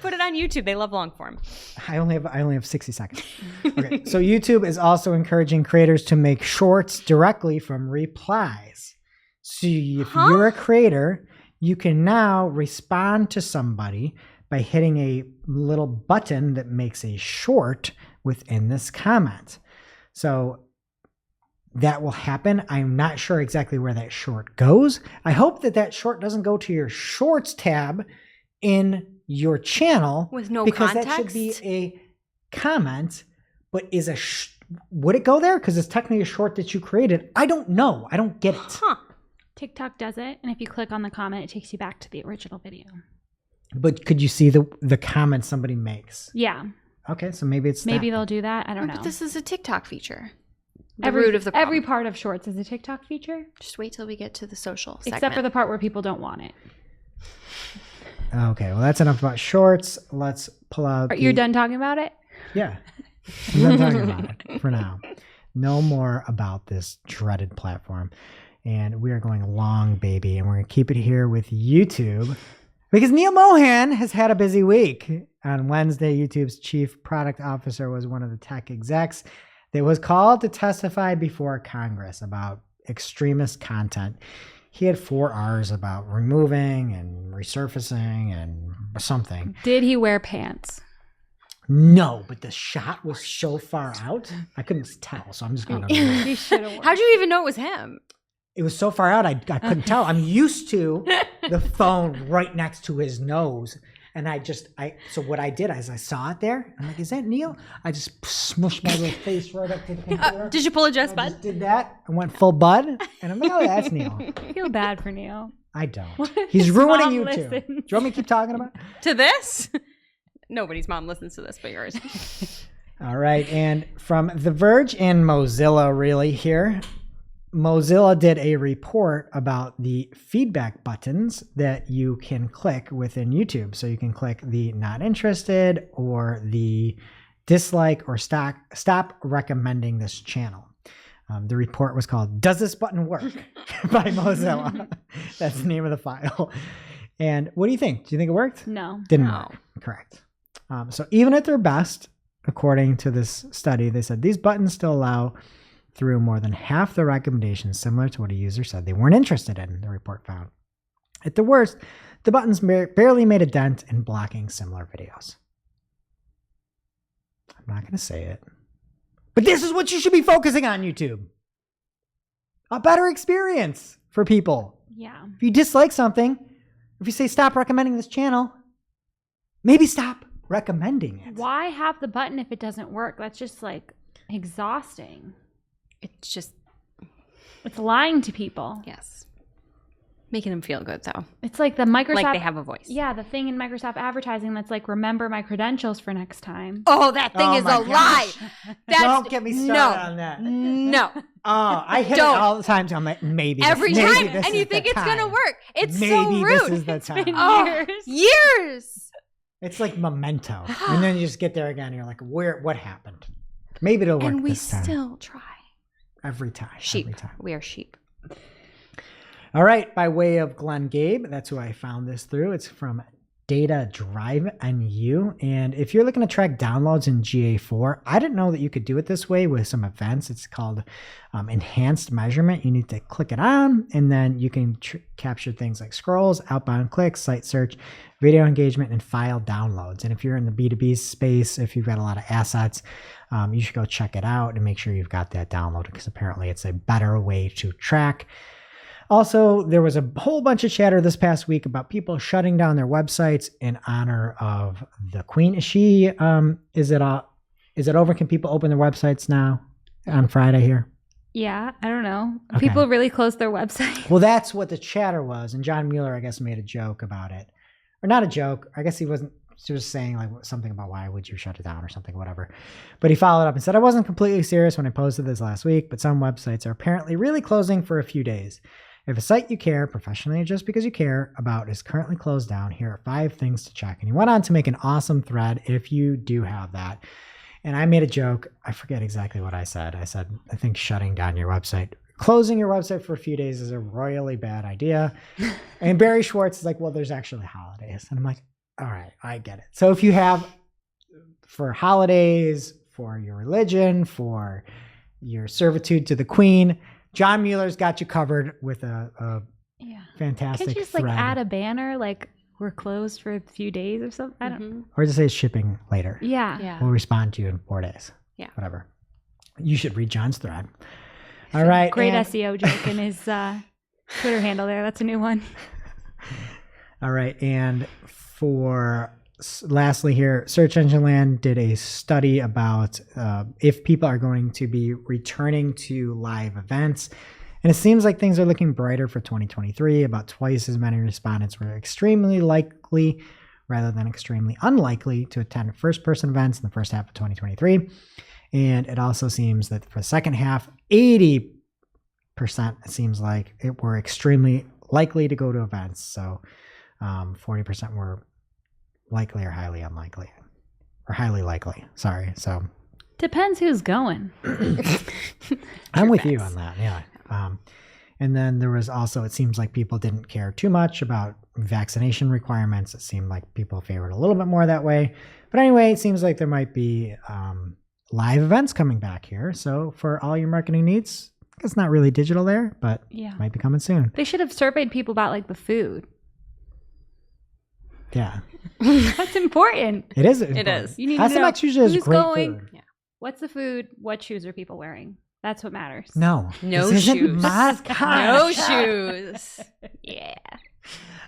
Put it on YouTube. They love long form. I only have 60 seconds. Okay, so YouTube is also encouraging creators to make shorts directly from replies. So if you're a creator, you can now respond to somebody by hitting a little button that makes a short within this comment. So that will happen. I'm not sure exactly where that short goes. I hope that short doesn't go to your shorts tab in your channel with no because context. That should be a comment, but would it go there? Because it's technically a short that you created. I don't know. I don't get it. TikTok does it, and if you click on the comment, it takes you back to the original video. But could you see the comment somebody makes? Yeah. Okay, so maybe they'll do that. I don't know. But this is a TikTok feature. Every part of shorts is a TikTok feature. Just wait till we get to the social segment. segment. Except for the part where people don't want it. Okay, well, that's enough about shorts. Let's pull out. You're done talking about it? Yeah. I'm done talking about it for now. No more about this dreaded platform. And we are going long, baby. And we're going to keep it here with YouTube because Neil Mohan has had a busy week. On Wednesday, YouTube's chief product officer was one of the tech execs that was called to testify before Congress about extremist content. He had 4 R's about removing and resurfacing and something. Did he wear pants? No, but the shot was so far out, I couldn't tell. So I'm just going to. How'd you even know it was him? It was so far out, I couldn't tell. I'm used to the phone right next to his nose. And so what I did is I saw it there. I'm like, is that Neil? I just smushed my little face right up to the computer. Did you pull a Jess Bud? Just did that. I went full Bud. And I'm like, oh, that's Neil. I feel bad for Neil. I don't. He's ruining you too. Do you want me to keep talking about it? To this? Nobody's mom listens to this but yours. All right. And from The Verge and Mozilla really here. Mozilla did a report about the feedback buttons that you can click within YouTube. So you can click the not interested or the dislike or stop recommending this channel. The report was called Does This Button Work? by Mozilla. That's the name of the file. And what do you think? Do you think it worked? No. Didn't work. Correct. So even at their best, according to this study, they said these buttons still allow through more than half the recommendations similar to what a user said they weren't interested in, the report found. At the worst, the buttons barely made a dent in blocking similar videos. I'm not going to say it. But this is what you should be focusing on, YouTube. A better experience for people. Yeah. If you dislike something, if you say stop recommending this channel, maybe stop recommending it. Why have the button if it doesn't work? That's just like exhausting. It's lying to people. yes. Making them feel good, though. It's like the Microsoft. Like they have a voice. Yeah, the thing in Microsoft advertising that's like, remember my credentials for next time. Oh, that thing Oh is my a lie. gosh. Don't get me started on that. No. Oh, I hit it Don't. all the time. So I'm like, maybe Every maybe time. this And is you think the it's going to time. work. It's Maybe so rude. this is the time. been Oh, years. It's like Memento, and then you just get there again. And you're like, what happened? Maybe it'll work And we this time. still try. Every time. Sheep. Every time. We are sheep. All right, by way of Glenn Gabe, that's who I found this through. It's from Data Drive NU. And if you're looking to track downloads in GA4, I didn't know that you could do it this way with some events. It's called enhanced measurement. You need to click it on, and then you can capture things like scrolls, outbound clicks, site search, video engagement, and file downloads. And if you're in the B2B space, if you've got a lot of assets, you should go check it out and make sure you've got that downloaded, because apparently it's a better way to track. Also, there was a whole bunch of chatter this past week about people shutting down their websites in honor of the Queen. Is it over? Can people open their websites now on Friday here? Yeah, I don't know. Okay. People really close their website. Well, that's what the chatter was. And John Mueller, I guess, made a joke about it. Or not a joke. I guess he was saying like something about why would you shut it down or something, whatever. But he followed up and said, I wasn't completely serious when I posted this last week, but some websites are apparently really closing for a few days. If a site you care, professionally or just because you care about, is currently closed down, here are 5 things to check. And he went on to make an awesome thread if you do have that. And I made a joke. I forget exactly what I said. I said, I think shutting down your website, closing your website for a few days is a royally bad idea. And Barry Schwartz is like, well, there's actually holidays. And I'm like, all right, I get it. So if you have for holidays, for your religion, for your servitude to the Queen, John Mueller's got you covered with a fantastic Can't you just thread. like add a banner like we're closed for a few days or something? I don't. Or just say shipping later. Yeah. Yeah. We'll respond to you in 4 days. Yeah. Whatever. You should read John's thread. All right. Great and- SEO joke in his Twitter handle there. That's a new one. All right. And lastly here, Search Engine Land did a study about if people are going to be returning to live events. And it seems like things are looking brighter for 2023. About twice as many respondents were extremely likely rather than extremely unlikely to attend first-person events in the first half of 2023. And it also seems that for the second half, 80% it seems like it were extremely likely to go to events. So 40% were likely or highly unlikely, or highly likely. Sorry. So Depends who's going. I'm with you on that. Yeah. And then there was also, it seems like people didn't care too much about vaccination requirements. It seemed like people favored a little bit more that way. But anyway, it seems like there might be live events coming back here. So for all your marketing needs, it's not really digital there, but Yeah. might be coming soon. They should have surveyed people about like the food. Yeah. That's important. It is. It is. You need to know SMX usually has who's great going. food. Yeah. What's the food? What shoes are people wearing? That's what matters. No. No this isn't shoes. my No kind. shoes. Yeah.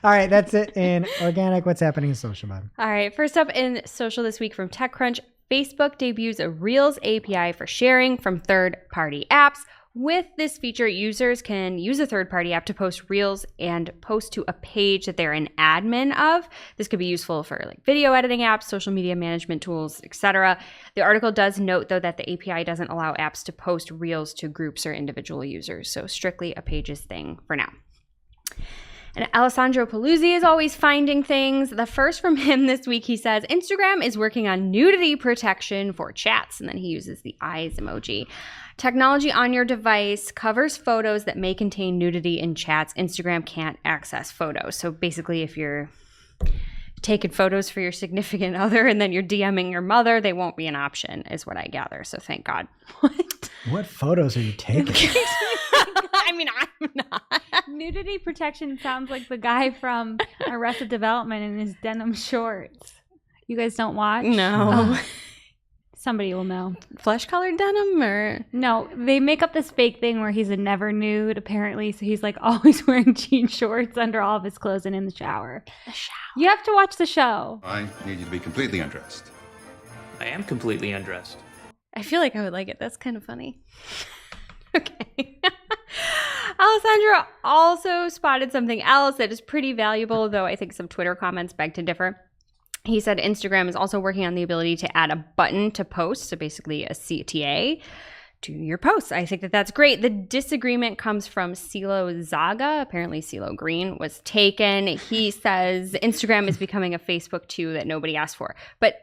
All right, that's it in organic. What's happening in social, bud? All right. First up in social this week from TechCrunch, Facebook debuts a Reels API for sharing from third-party apps. With this feature, users can use a third-party app to post Reels and post to a page that they're an admin of. This could be useful for like video editing apps, social media management tools, etc. The article does note, though, that the API doesn't allow apps to post Reels to groups or individual users, so strictly a pages thing for now. And Alessandro Paluzzi is always finding things. The first from him this week, he says, Instagram is working on nudity protection for chats. And then he uses the eyes emoji. Technology on your device covers photos that may contain nudity in chats. Instagram can't access photos. So basically, if you're taken photos for your significant other and then you're DMing your mother, they won't be an option, is what I gather. So thank God. What photos are you taking? I mean, I'm not. Nudity protection sounds like the guy from Arrested Development in his denim shorts. You guys don't watch? No. Oh, somebody will know. Flesh-colored denim or? No, they make up this fake thing where he's a never nude, apparently. So he's like always wearing jean shorts under all of his clothes and in the shower. You have to watch the show. I need you to be completely undressed. I am completely undressed. I feel like I would like it. That's kind of funny. Okay. Alessandro also spotted something else that is pretty valuable, though I think some Twitter comments beg to differ. He said Instagram is also working on the ability to add a button to posts, so basically a CTA, to your posts. I think that that's great. The disagreement comes from CeeLo Zaga. Apparently CeeLo Green was taken. He says Instagram is becoming a Facebook 2 that nobody asked for. But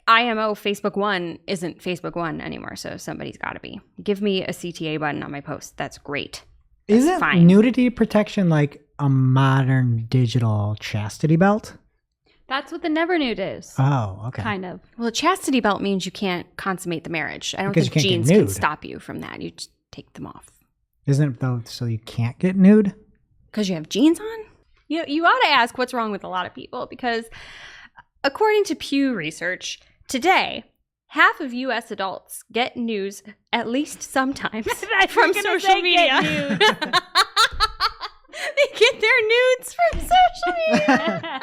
IMO Facebook 1 isn't Facebook 1 anymore, so somebody's got to be. Give me a CTA button on my post. That's great. That's Isn't fine. nudity protection like a modern digital chastity belt? That's what the never nude is. Oh, okay. Kind of. Well, a chastity belt means you can't consummate the marriage. I don't Because think you can't jeans get can nude. stop you from that. You just take them off. Isn't it though so you can't get nude? Because you have jeans on? You ought to ask what's wrong with a lot of people, because according to Pew Research, today, half of U.S. adults get news at least sometimes from social media. They get their nudes from social media.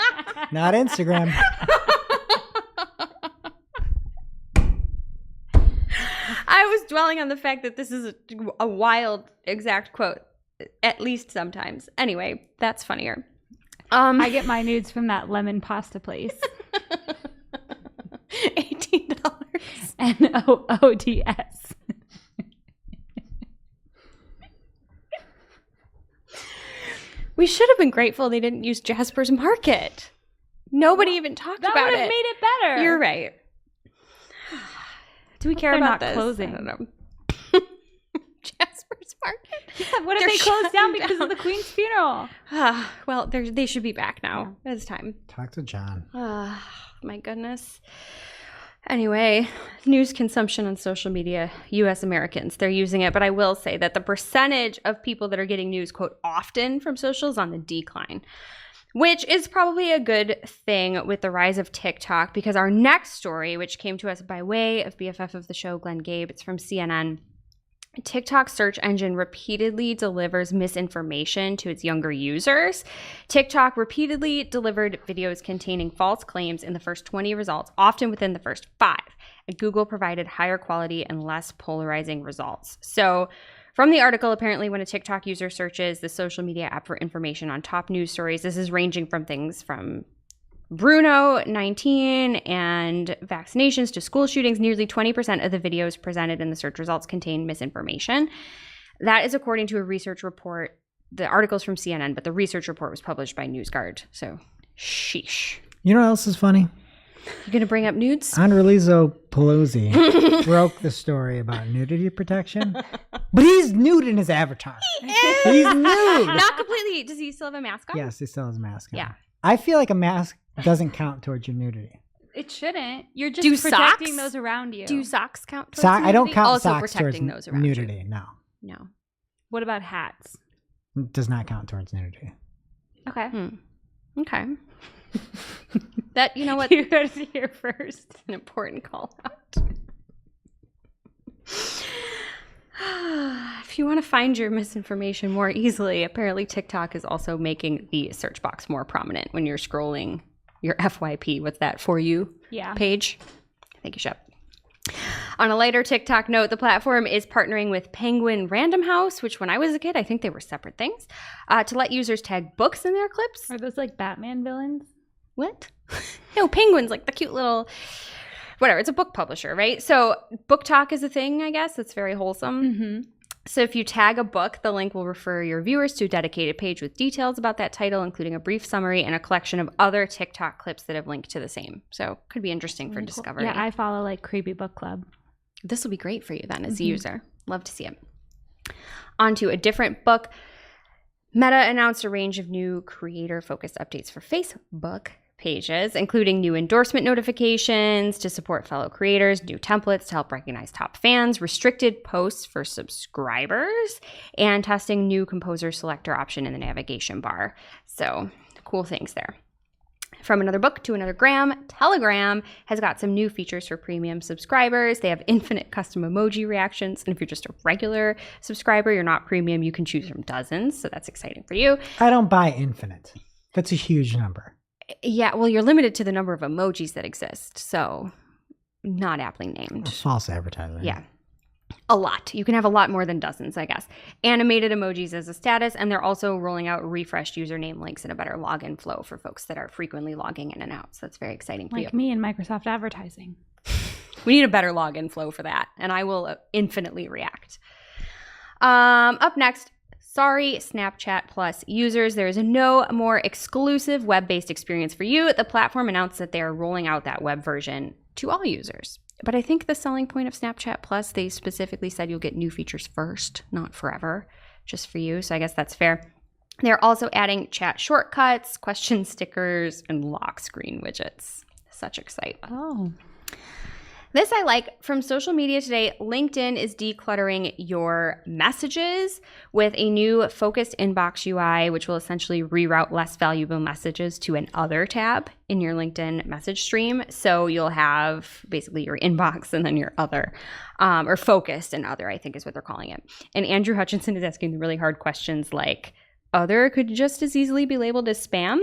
Not Instagram. I was dwelling on the fact that this is a wild exact quote. At least sometimes. Anyway, that's funnier. I get my nudes from that lemon pasta place. $18. NOODS. We should have been grateful they didn't use Jasper's Market. Nobody even talked That about would have it. made it better. You're right. Do we care they're about not this? closing. I don't know. Jasper's Market? Yeah, what if They're they closed down shutting because down. of the Queen's funeral? Well, they should be back now. It's time. Talk to John. My goodness. Anyway, news consumption on social media, U.S. Americans, they're using it. But I will say that the percentage of people that are getting news, quote, often from social is on the decline, which is probably a good thing with the rise of TikTok, because our next story, which came to us by way of BFF of the show, Glenn Gabe, it's from CNN. TikTok search engine repeatedly delivers misinformation to its younger users. TikTok repeatedly delivered videos containing false claims in the first 20 results, often within the first 5. And Google provided higher quality and less polarizing results. So from the article, apparently when a TikTok user searches the social media app for information on top news stories, this is ranging from things from Bruno 19 and vaccinations to school shootings. Nearly 20% of the videos presented in the search results contain misinformation. That is according to a research report. The article's from CNN, but the research report was published by NewsGuard. So, sheesh. You know what else is funny? You gonna bring up nudes? Andrelizzo Pelosi broke the story about nudity protection, but he's nude in his avatar. He's nude. Not completely. Does he still have a mask on? Yes, he still has a mask on. Yeah. I feel like a mask doesn't count towards your nudity. It shouldn't. You're just Do protecting socks? those around you. Do socks count towards I don't nudity? count Also socks towards protecting those around nudity. No, you. No. What about hats? it does not count towards nudity. Okay. Okay. That, you know what? You heard it here first. An important call out. If you want to find your misinformation more easily, apparently TikTok is also making the search box more prominent when you're scrolling your FYP. What's that, For You Yeah. page? Thank you, Shep. On a lighter TikTok note, the platform is partnering with Penguin Random House, which when I was a kid, I think they were separate things, to let users tag books in their clips. Are those like Batman villains? What? No, Penguin's like the cute little, whatever. It's a book publisher, right? So book talk is a thing, I guess. It's very wholesome. Mm-hmm. So if you tag a book, the link will refer your viewers to a dedicated page with details about that title, including a brief summary and a collection of other TikTok clips that have linked to the same. So could be interesting for discovery. Yeah, I follow like Creepy Book Club. This will be great for you then as a user. Love to see it. On to a different book. Meta announced a range of new creator-focused updates for Facebook, pages, including new endorsement notifications to support fellow creators, new templates to help recognize top fans, restricted posts for subscribers, and testing new composer selector option in the navigation bar. So cool things there. From another book to another gram, Telegram has got some new features for premium subscribers. They have infinite custom emoji reactions. And if you're just a regular subscriber, you're not premium, you can choose from dozens. So that's exciting for you. I don't buy infinite. That's a huge number. Yeah, well, you're limited to the number of emojis that exist. So not aptly named. False advertising. Yeah. A lot. You can have a lot more than dozens, I guess. Animated emojis as a status, and they're also rolling out refreshed username links and a better login flow for folks that are frequently logging in and out. So that's very exciting for you. Like me in Microsoft advertising. We need a better login flow for that, and I will infinitely react. Up next, sorry, Snapchat Plus users, there is no more exclusive web-based experience for you. The platform announced that they are rolling out that web version to all users. But I think the selling point of Snapchat Plus, they specifically said you'll get new features first, not forever, just for you. So I guess that's fair. They're also adding chat shortcuts, question stickers, and lock screen widgets. Such excitement. Oh. This I like. From social media today, LinkedIn is decluttering your messages with a new focused inbox UI, which will essentially reroute less valuable messages to an other tab in your LinkedIn message stream. So you'll have basically your inbox and then your other, or focused and other, I think is what they're calling it. And Andrew Hutchinson is asking the really hard questions like, other could just as easily be labeled as spam.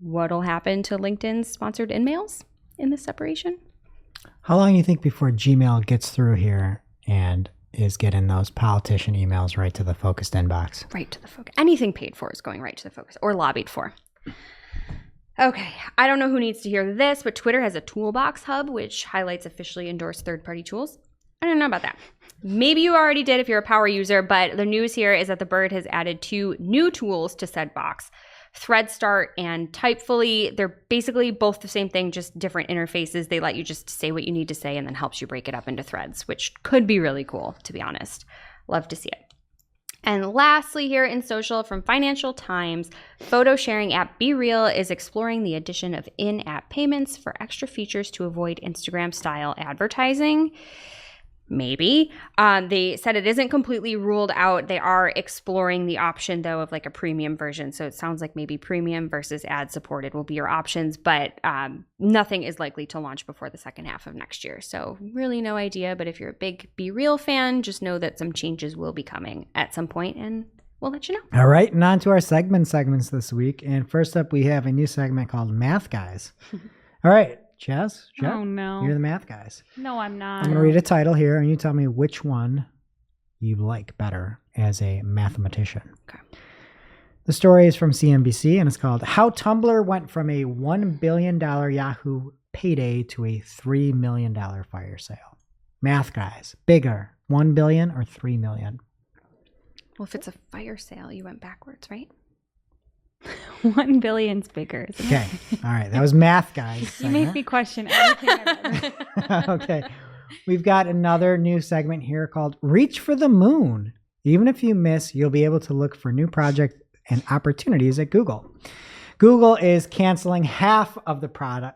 What'll happen to LinkedIn's sponsored in-mails in this separation? How long do you think before Gmail gets through here and is getting those politician emails right to the focused inbox? Right to the focus. Anything paid for is going right to the focus or lobbied for. Okay, I don't know who needs to hear this, but Twitter has a toolbox hub which highlights officially endorsed third-party tools. I don't know about that. Maybe you already did if you're a power user, but the news here is that the bird has added 2 new tools to said box. Thread Start and Typefully, they're basically both the same thing, just different interfaces. They let you just say what you need to say and then helps you break it up into threads, which could be really cool, to be honest. Love to see it. And lastly here in social, from Financial Times, photo sharing app BeReal is exploring the addition of in-app payments for extra features to avoid Instagram-style advertising. Maybe. They said it isn't completely ruled out. They are exploring the option, though, of like a premium version. So it sounds like maybe premium versus ad-supported will be your options, but nothing is likely to launch before the second half of next year. So really no idea. But if you're a big BeReal fan, just know that some changes will be coming at some point, and we'll let you know. All right, and on to our segments this week. And first up, we have a new segment called Math Guys. All right. Jeff, Oh, no. You're the math guys. No, I'm not. I'm going to read a title here, and you tell me which one you like better as a mathematician. Okay. The story is from CNBC, and it's called How Tumblr Went from a $1 billion Yahoo Payday to a $3 million Fire Sale. Math guys, bigger, $1 billion or $3 million? Well, if it's a fire sale, you went backwards, right? 1 billion's bigger. Isn't Okay. All right. That was math guys. You make me question everything I read. Okay. We've got another new segment here called Reach for the Moon. Even if you miss, you'll be able to look for new projects and opportunities at Google. Google is canceling half of the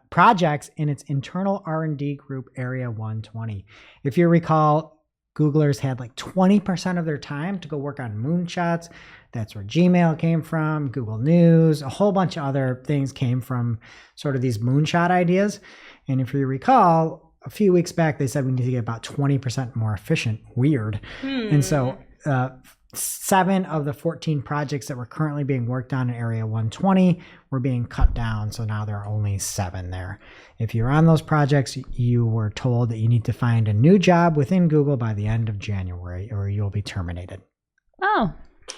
projects in its internal R&D group Area 120. If you recall, Googlers had like 20% of their time to go work on moonshots. That's where Gmail came from, Google News, a whole bunch of other things came from sort of these moonshot ideas. And if you recall, a few weeks back, they said we need to get about 20% more efficient. Weird. And so 7 of the 14 projects that were currently being worked on in Area 120 were being cut down. So now there are only 7 there. If you're on those projects, you were told that you need to find a new job within Google by the end of January or you'll be terminated. Oh,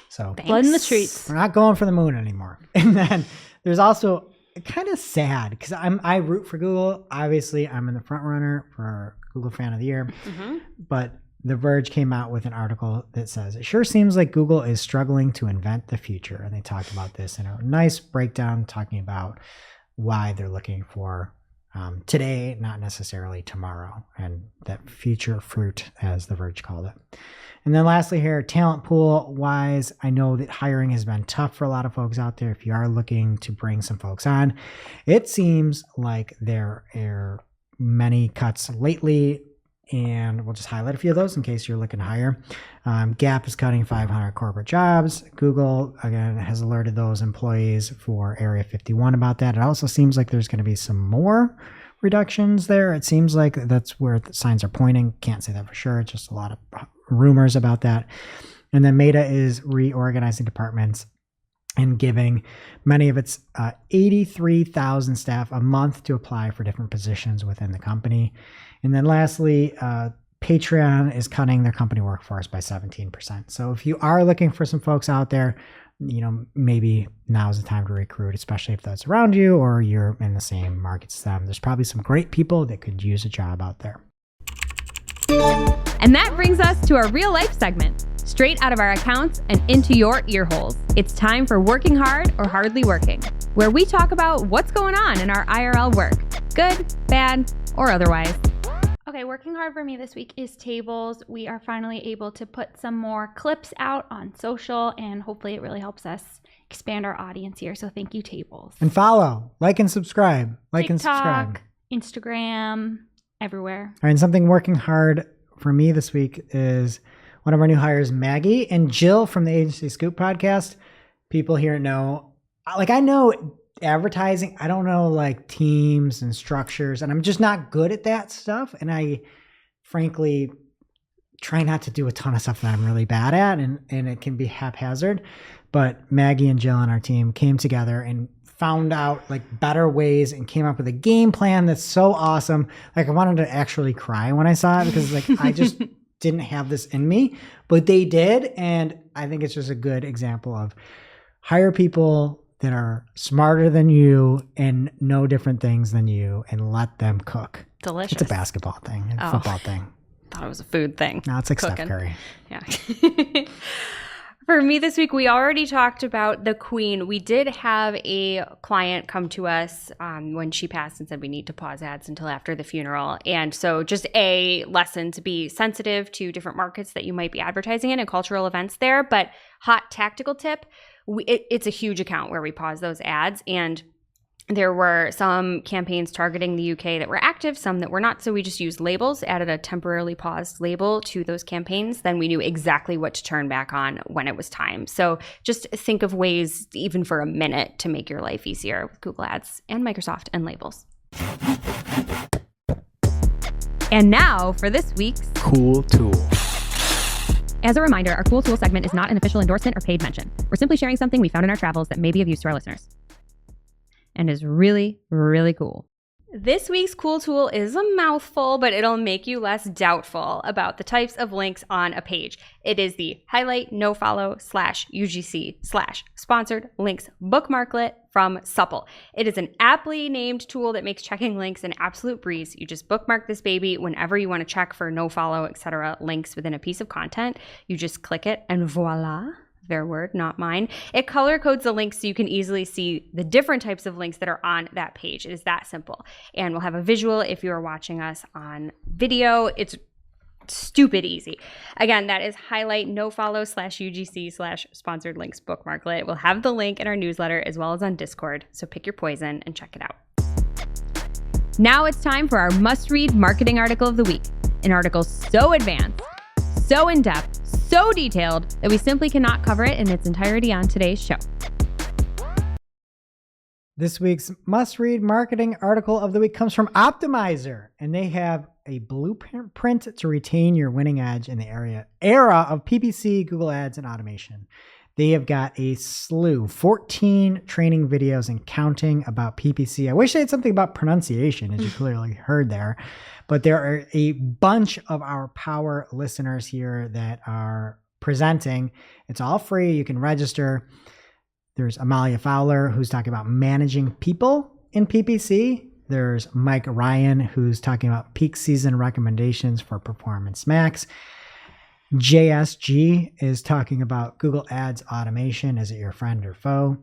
So blood in the streets. we're not going for the moon anymore. And then there's also kind of sad because I root for Google. Obviously, I'm in the front runner for Google Fan of the Year. But The Verge came out with an article that says, it sure seems like Google is struggling to invent the future. And they talked about this in a nice breakdown talking about why they're looking for today, not necessarily tomorrow, and that future fruit, as The Verge called it. And then lastly here, talent pool wise, I know that hiring has been tough for a lot of folks out there. If you are looking to bring some folks on, it seems like there are many cuts lately, and we'll just highlight a few of those in case you're looking to hire. Gap is cutting 500 corporate jobs. Google, again, has alerted those employees for Area 51 about that. It also seems like there's going to be some more reductions there. It seems like that's where the signs are pointing. Can't say that for sure. It's just a lot of rumors about that. And then Meta is reorganizing departments and giving many of its 83,000 staff a month to apply for different positions within the company. And then lastly, Patreon is cutting their company workforce by 17%. So if you are looking for some folks out there, maybe now's the time to recruit, especially if that's around you or you're in the same markets as them. There's probably some great people that could use a job out there. And that brings us to our real life segment, straight out of our accounts and into your ear holes. It's time for Working Hard or Hardly Working, where we talk about what's going on in our IRL work, good, bad, or otherwise. Okay, working hard for me this week is tables. We are finally able to put some more clips out on social, and hopefully it really helps us expand our audience here. So thank you, tables. And follow, like and subscribe. TikTok, Instagram, everywhere. All right, and something working hard for me this week is one of our new hires, Maggie and Jill from the Agency Scoop podcast. People here know, I know advertising. I don't know teams and structures, and I'm just not good at that stuff. And I frankly try not to do a ton of stuff that I'm really bad at, and it can be haphazard. But Maggie and Jill on our team came together and found out better ways and came up with a game plan that's so awesome. I wanted to actually cry when I saw it because I just didn't have this in me, but they did. And I think it's just a good example of hire people that are smarter than you and know different things than you and let them cook. Delicious. It's a basketball thing, a football thing. Thought it was a food thing. No, it's like Cooking. Steph Curry. Yeah. For me this week, we already talked about the Queen. We did have a client come to us when she passed and said we need to pause ads until after the funeral. And so just a lesson to be sensitive to different markets that you might be advertising in and cultural events there. But hot tactical tip, it's a huge account where we pause those ads. And there were some campaigns targeting the UK that were active, some that were not. So we just used labels, added a temporarily paused label to those campaigns. Then we knew exactly what to turn back on when it was time. So just think of ways, even for a minute, to make your life easier with Google Ads and Microsoft and labels. And now for this week's Cool Tool. As a reminder, our Cool Tool segment is not an official endorsement or paid mention. We're simply sharing something we found in our travels that may be of use to our listeners. And is really, really cool. This week's Cool Tool is a mouthful, but it'll make you less doubtful about the types of links on a page. It is the highlight nofollow /UGC /sponsored links bookmarklet from Supple. It is an aptly named tool that makes checking links an absolute breeze. You just bookmark this baby whenever you want to check for nofollow, etc. links within a piece of content. You just click it and voila. Their word, not mine. It color codes the links so you can easily see the different types of links that are on that page. It is that simple. And we'll have a visual if you are watching us on video. It's stupid easy. Again, that is highlight nofollow /UGC /sponsored links bookmarklet. We'll have the link in our newsletter as well as on Discord. So pick your poison and check it out. Now it's time for our must-read marketing article of the week. An article so advanced, so in-depth, so detailed that we simply cannot cover it in its entirety on today's show. This week's must-read marketing article of the week comes from Optimizer, and they have a blueprint to retain your winning edge in the era of PPC, Google Ads, and automation. They have got a slew, 14 training videos and counting about PPC. I wish they had something about pronunciation, as you clearly heard there. But there are a bunch of our power listeners here that are presenting. It's all free. You can register. There's Amalia Fowler, who's talking about managing people in PPC. There's Mike Ryan, who's talking about peak season recommendations for Performance Max. JSG is talking about Google Ads automation. Is it your friend or foe?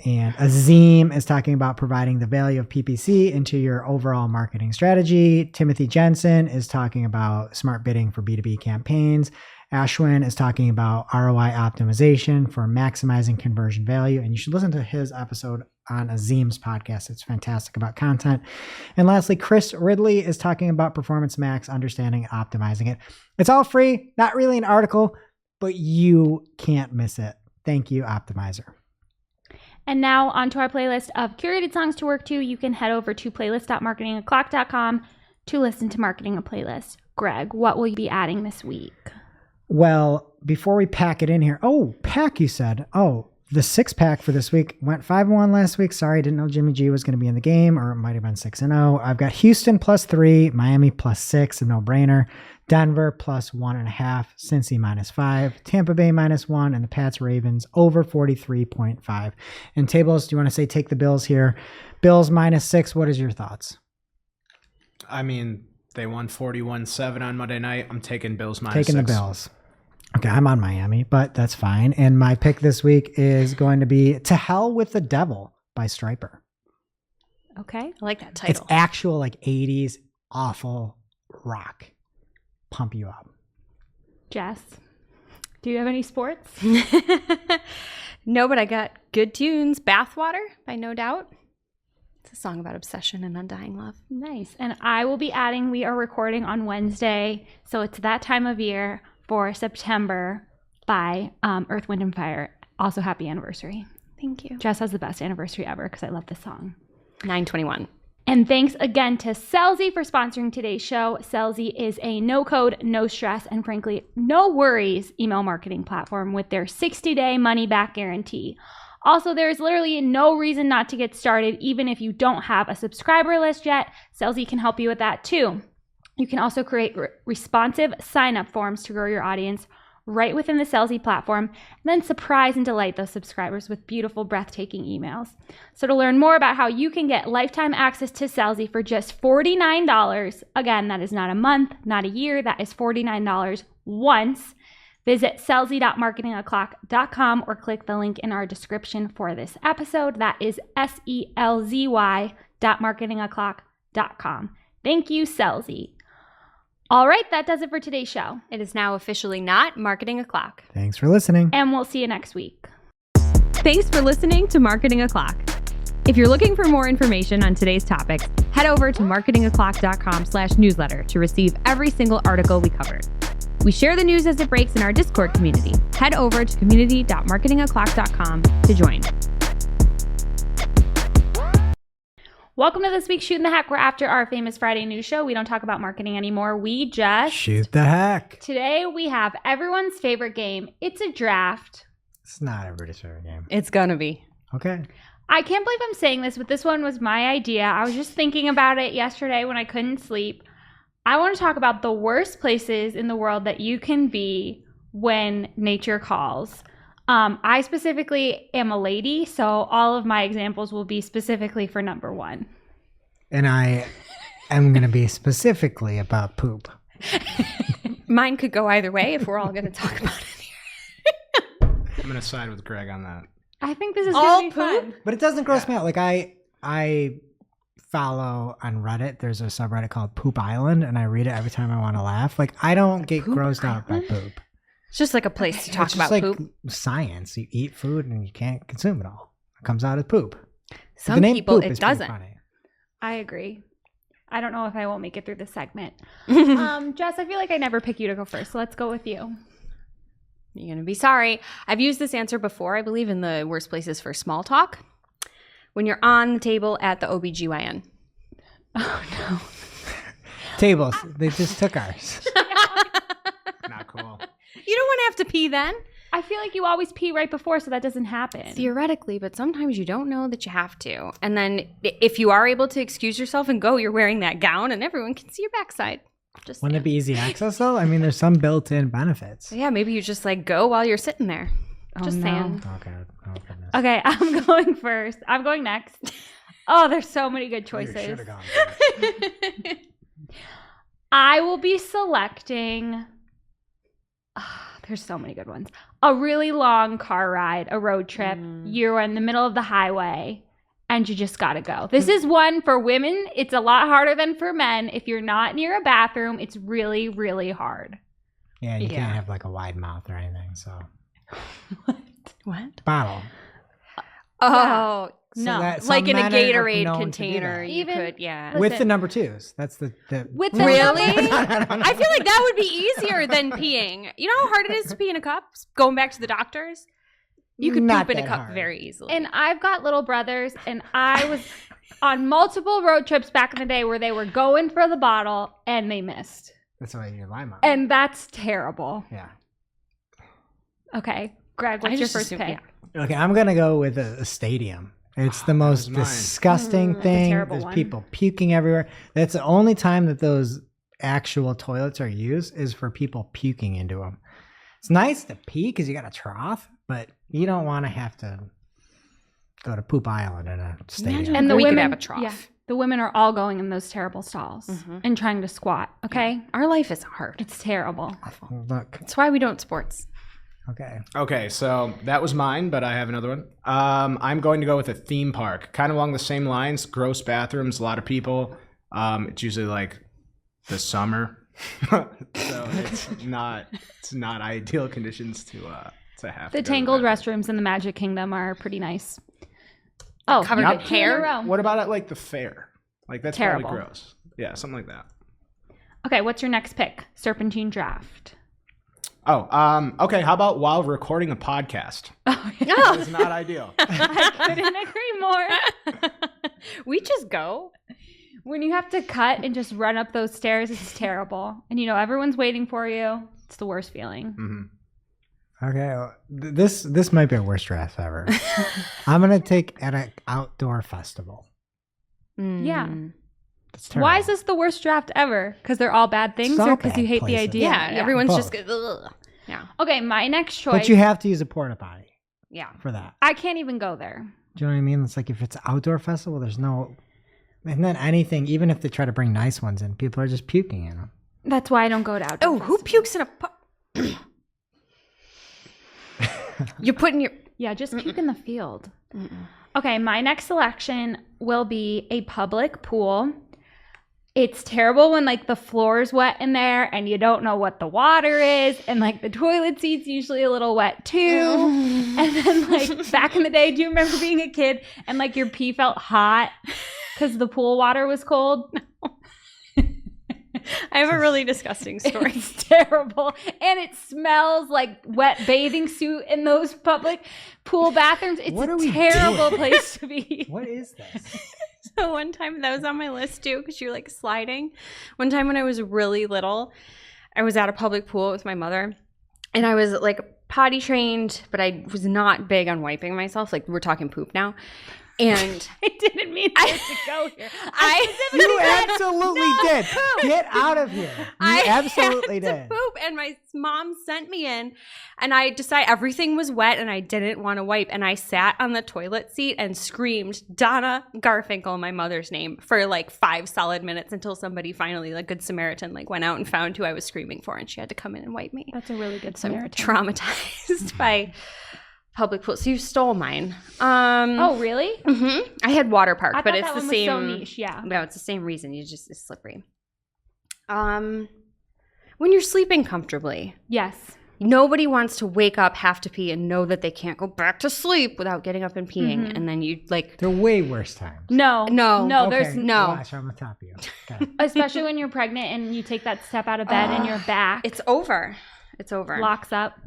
And Azim is talking about providing the value of PPC into your overall marketing strategy. Timothy Jensen is talking about smart bidding for B2B campaigns. Ashwin is talking about ROI optimization for maximizing conversion value. And you should listen to his episode on Azim's podcast. It's fantastic about content. And lastly, Chris Ridley is talking about Performance Max, understanding and optimizing it. It's all free, not really an article, but you can't miss it. Thank you, Optimizer. And now onto our playlist of curated songs to work to. You can head over to playlist.marketingoclock.com to listen to Marketing a Playlist. Greg, what will you be adding this week? Well, before we pack it in here, pack, you said. The 6-pack for this week went 5-1 last week. Sorry, I didn't know Jimmy G was going to be in the game, or it might have been 6-0. I've got Houston +3, Miami +6, a no-brainer. Denver +1.5, Cincy -5, Tampa Bay -1, and the Pats Ravens over 43.5. And tables, do you want to say take the Bills here? Bills -6. What is your thoughts? I mean, they won 41-7 on Monday night. I'm taking Bills -6. Taking the Bills. Okay, I'm on Miami, but that's fine. And my pick this week is going to be To Hell with the Devil by Stryper. Okay. I like that title. It's actual 80s awful rock. Pump you up. Jess, do you have any sports? No, but I got good tunes. Bathwater by No Doubt. It's a song about obsession and undying love. Nice. And I will be adding, we are recording on Wednesday, so it's that time of year for September by Earth, Wind & Fire. Also, happy anniversary. Thank you. Jess has the best anniversary ever because I love this song. 9/21. And thanks again to Sellsy for sponsoring today's show. Sellsy is a no-code, no-stress, and frankly, no worries email marketing platform with their 60-day money-back guarantee. Also, there is literally no reason not to get started, even if you don't have a subscriber list yet. Sellsy can help you with that too. You can also create responsive sign-up forms to grow your audience right within the Sellsy platform, and then surprise and delight those subscribers with beautiful, breathtaking emails. So to learn more about how you can get lifetime access to Sellsy for just $49, again, that is not a month, not a year, that is $49 once, visit sellsy.marketingoclock.com or click the link in our description for this episode. That is selzy.marketingoclock.com. Thank you, Sellsy. All right, that does it for today's show. It is now officially not Marketing O'Clock. Thanks for listening. And we'll see you next week. Thanks for listening to Marketing O'Clock. If you're looking for more information on today's topics, head over to marketingoclock.com/newsletter to receive every single article we covered. We share the news as it breaks in our Discord community. Head over to community.marketingoclock.com to join. Welcome to this week's Shootin the Heck. We're after our famous Friday news show. We don't talk about marketing anymore. We just Shoot the heck. Today we have everyone's favorite game. It's a draft. It's not everybody's favorite game. It's gonna be. Okay. I can't believe I'm saying this, but this one was my idea. I was just thinking about it yesterday when I couldn't sleep. I want to talk about the worst places in the world that you can be when nature calls. I specifically am a lady, so all of my examples will be specifically for number one. And I am going to be specifically about poop. Mine could go either way if we're all going to talk about it here. I'm going to side with Greg on that. I think this is All going to be fun. But it doesn't gross me out. Like I follow on Reddit, there's a subreddit called Poop Island, and I read it every time I want to laugh. Like I don't get grossed out by poop. It's just like a place to talk It's about just like poop. science. You eat food and you can't consume it all. It comes out as poop. Some The name people, poop it is pretty doesn't. funny. I agree. I don't know if I won't make it through this segment. Jess, I feel like I never pick you to go first, so let's go with you. You're going to be sorry. I've used this answer before, I believe, in the worst places for small talk. When you're on the table at the OBGYN. Oh, no. Tables. They just took ours. Not cool. You don't want to have to pee then. I feel like you always pee right before, so that doesn't happen. Theoretically, but sometimes you don't know that you have to. And then if you are able to excuse yourself and go, you're wearing that gown and everyone can see your backside. Just Wouldn't it be easy access though? I mean, there's some built-in benefits. So yeah, maybe you just like go while you're sitting there. Just no. saying. Okay. Oh, goodness. Okay, I'm going first. I'm going next. Oh, there's so many good Oh, you choices. should've gone first. I will be selecting. There's so many good ones. a really long car ride, a road trip. You're in the middle of the highway and you just got to go. This is one for women. It's a lot harder than for men. If you're not near a bathroom, it's really, really hard. Yeah, you can't have like a wide mouth or anything. So What? bottle. Oh, So no. that some like in a men are Gatorade known to do container, that. you Even- could, yeah. With Listen. the number twos. That's the With the Really? I I feel like that would be easier than peeing. You know how hard it is to pee in a cup? Going back to the doctors, you could Not poop in a that cup hard. very easily. And I've got little brothers, and I was on multiple road trips back in the day where they were going for the bottle and they missed. That's why you're lime on. And that's terrible. Yeah. Okay. Greg, what's I your just first assume- pick? yeah. Okay, I'm gonna go with a stadium. It's the most was mine. disgusting thing. terrible There's one. people puking everywhere. That's the only time that those actual toilets are used is for people puking into them. It's nice to pee because you got a trough, but you don't want to have to go to Poop Island in a stadium. Imagine And the We could women have a trough. Yeah, the women are all going in those terrible stalls and trying to squat. Okay, Our life is hard. it's terrible. Look, That's why we don't sports. okay. Okay, so that was mine, but I have another one. I'm going to go with a theme park, kind of along the same lines. Gross bathrooms, a lot of people. It's usually like the summer, so it's not ideal conditions to have. The to go to tangled bathroom. restrooms in the Magic Kingdom are pretty nice. Oh, Covered you in got two in a hair? row. What about at like the fair? Like that's Terrible. probably gross. Yeah, something like that. Okay, what's your next pick? Serpentine draft. Oh, okay. How about while recording a podcast? Oh, yeah. That is not ideal. I couldn't agree more. We just go. When you have to cut and just run up those stairs, it's terrible. And you know everyone's waiting for you. It's the worst feeling. Hmm. Okay, well, this might be a worst draft ever. I'm gonna take at an outdoor festival. Yeah. That's terrible. Why is this the worst draft ever? Because they're all bad things, all or because you bad hate places. the idea? Yeah, everyone's just Both. ugh. Yeah. Okay, my next choice. But you have to use a porta potty Yeah. for that. I can't even go there. Do you know what I mean? It's like if it's an outdoor festival, there's no, and then anything, even if they try to bring nice ones in, people are just puking in them. That's why I don't go to outdoor. Oh, who pukes in a You put in your Yeah, just puke in the field. Okay, my next selection will be a public pool. It's terrible when like the floor's wet in there and you don't know what the water is, and like the toilet seat's usually a little wet too. And then like back in the day, do you remember being a kid and like your pee felt hot because the pool water was cold? I have a really disgusting story. It's terrible. And it smells like wet bathing suit in those public pool bathrooms. It's What are a we terrible doing? place to be. What is this? So one time that was on my list too, because you're like sliding. One time when I was really little, I was at a public pool with my mother, and I was like potty trained, but I was not big on wiping myself. Like we're talking poop now. And I didn't mean for it to go here. You absolutely did. Get out of here. You I absolutely had to did. poop, and my mom sent me in, and I decided everything was wet, and I didn't want to wipe, and I sat on the toilet seat and screamed Donna Garfinkel, my mother's name, for like 5 solid minutes until somebody finally, like Good Samaritan, like went out and found who I was screaming for, and she had to come in and wipe me. That's a really good So I'm Samaritan. traumatized by public pools. So you stole mine. Oh, really? Mhm. I had water park, I but thought it's that the one same. was so niche, yeah. No, it's the same reason. It's slippery. When you're sleeping comfortably, Yes. nobody wants to wake up, have to pee, and know that they can't go back to sleep without getting up and peeing. And then you like, There are way worse times. No. No. No, Okay, there's no. Watch, I'm on top of you. Okay. especially when you're pregnant and you take that step out of bed and your back it's over. It's over. locks up.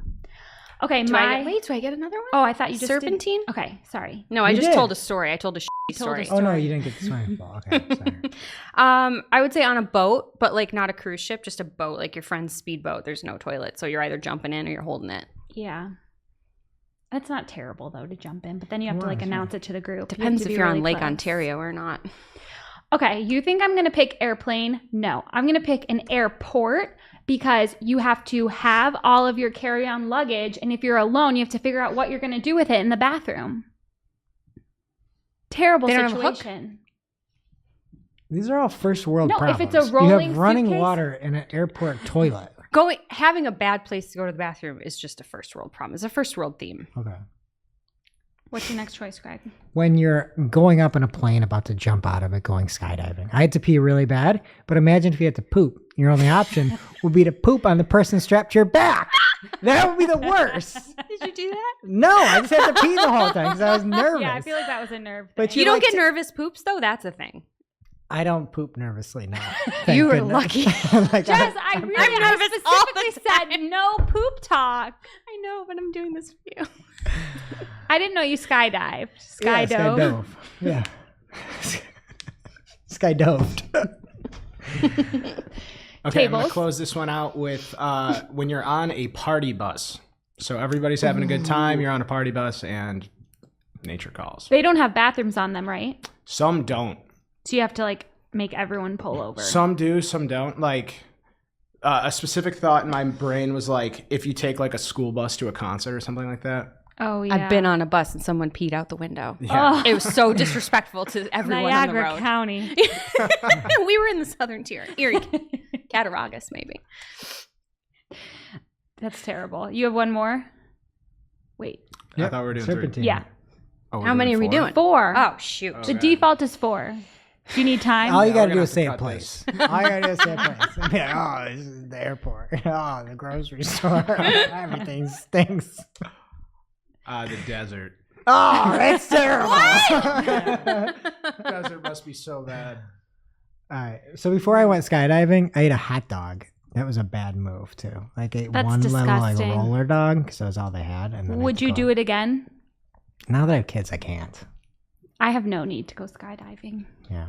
Okay, Do my I get another one? Oh, I thought you just Serpentine? Did... Okay, sorry. No, I You just did. told a story. I told a told story. a Oh no, you didn't get the swimming pool. Okay, sorry. I would say on a boat, but like not a cruise ship, just a boat, like your friend's speedboat. There's no toilet, so you're either jumping in or you're holding it. Yeah. It's not terrible though to jump in, but then you have to like Why? announce it to the group. You have Depends to if be you're really on Lake close. Ontario or not. Okay, you think I'm going to pick airplane? No, I'm going to pick an airport because you have to have all of your carry-on luggage, and if you're alone, you have to figure out what you're going to do with it in the bathroom. Terrible They don't have a hook? situation. These are all first world No, if problems. it's a you rolling have running suitcase- water in an airport toilet. Having a bad place to go to the bathroom is just a first world problem. It's a first world theme. Okay. What's your next choice, Greg? When you're going up in a plane about to jump out of it going skydiving. I had to pee really bad, but imagine if you had to poop. Your only option would be to poop on the person strapped to your back. That would be the worst. Did you do that? No, I just had to pee the whole time because I was nervous. Yeah, I feel like that was a nerve thing. But You don't like get nervous poops, though? That's a thing. I don't poop nervously now. You were goodness. lucky. Like, Jess, I specifically said no poop talk. I know, but I'm doing this for you. I didn't know you skydived. Yeah, Skydove. Yeah. Skydoved. Okay, I'm going to Tables. close this one out with when you're on a party bus. So everybody's having a good time. You're on a party bus and nature calls. They don't have bathrooms on them, right? Some don't. So you have to like make everyone pull over. Some do, some don't. Like a specific thought in my brain was like if you take like a school bus to a concert or something like that. Oh yeah. I've been on a bus and someone peed out the window. Yeah. It was so disrespectful to everyone on the Niagara road. County. We were in the southern tier. Erie. Cattaraugus, maybe. That's terrible. You have one more? Wait. I thought we were doing Serpentine. three. Yeah. Oh, we're How many are we four? doing? 4. Oh, shoot. The default is 4. Do you need time? All you Yeah, gotta we're do gonna is say have a to cut place. All you gotta do is say a place. Be like, oh, this is the airport. Oh, the grocery store. Everything stinks. The desert. Oh, that's terrible. Desert must be so bad. All right. So before I went skydiving, I ate a hot dog. That was a bad move too. Like I ate That's one little like disgusting. roller dog because that was all they had. And then Would you do it again? Now that I have kids, I can't. I have no need to go skydiving. Yeah.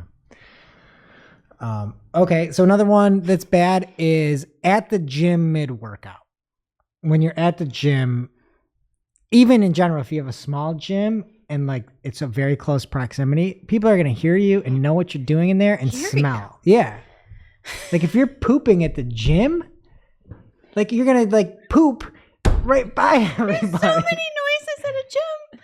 Okay, so another one that's bad is at the gym mid-workout. When you're at the gym, even in general, if you have a small gym and like it's a very close proximity, people are going to hear you and know what you're doing in there and smell. Yeah. Like if you're pooping at the gym, like you're going to like poop right by everybody. So many noises at a gym.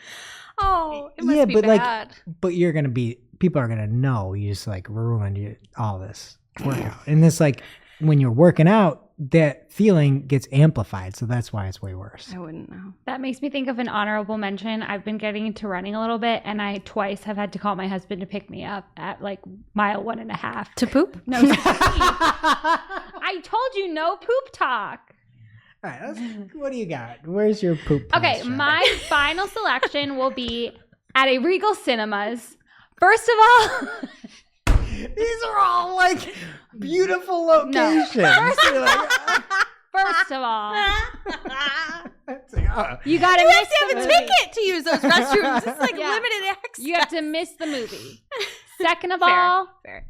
Oh, it must Yeah, be but bad. but you're going to be, people are going to know you just like ruined all this workout. And this like when you're working out, that feeling gets amplified. So that's why it's way worse. I wouldn't know. That makes me think of an honorable mention. I've been getting into running a little bit, and I twice have had to call my husband to pick me up at like mile 1.5. To poop? No, to pee. I told you no poop talk. All right, what do you got? Where's your poop? Okay, place, Jen? my final selection will be at a Regal Cinemas. First of all, These are all like beautiful locations. first of all, It's like, oh. you gotta You miss have to the have a movie. ticket to use those restrooms. It's like Yeah. limited access. You have to miss the movie. Second of Fair. all, Fair.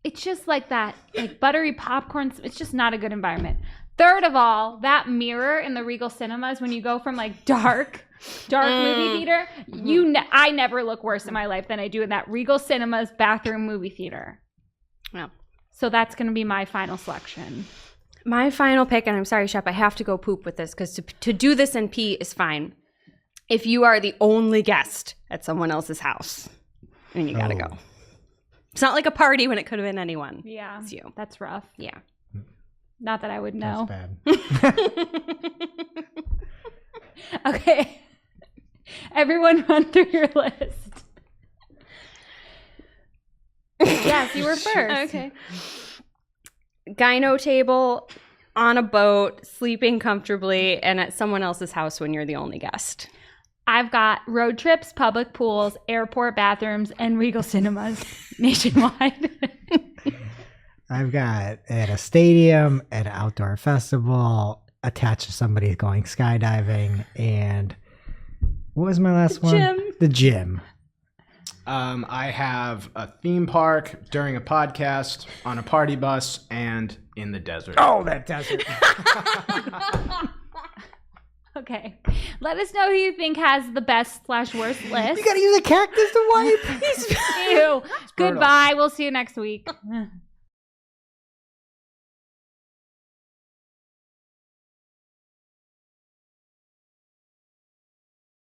it's just like that, like buttery popcorn. It's just not a good environment. Third of all, that mirror in the Regal Cinemas when you go from like dark movie theater, I never look worse in my life than I do in that Regal Cinemas bathroom movie theater. Well, So that's going to be my final selection. my final pick, and I'm sorry, Shep, I have to go poop with this because to do this and pee is fine. If you are the only guest at someone else's house, and you gotta go. It's not like a party when it could have been anyone. Yeah, It's you. that's rough. Yeah. Not that I would know. That's bad. Okay. Everyone run through your list. Yes, you were first. Okay. Gyno table, on a boat, sleeping comfortably, and at someone else's house when you're the only guest. I've got road trips, public pools, airport bathrooms, and Regal Cinemas nationwide. I've got at a stadium, at an outdoor festival, attached to somebody going skydiving, and what was my last one? gym. The gym. I have a theme park, during a podcast, on a party bus, and in the desert. Oh, that desert. Okay. Let us know who you think has the best/worst list. You gotta use a cactus to wipe. Ew. Goodbye. We'll see you next week.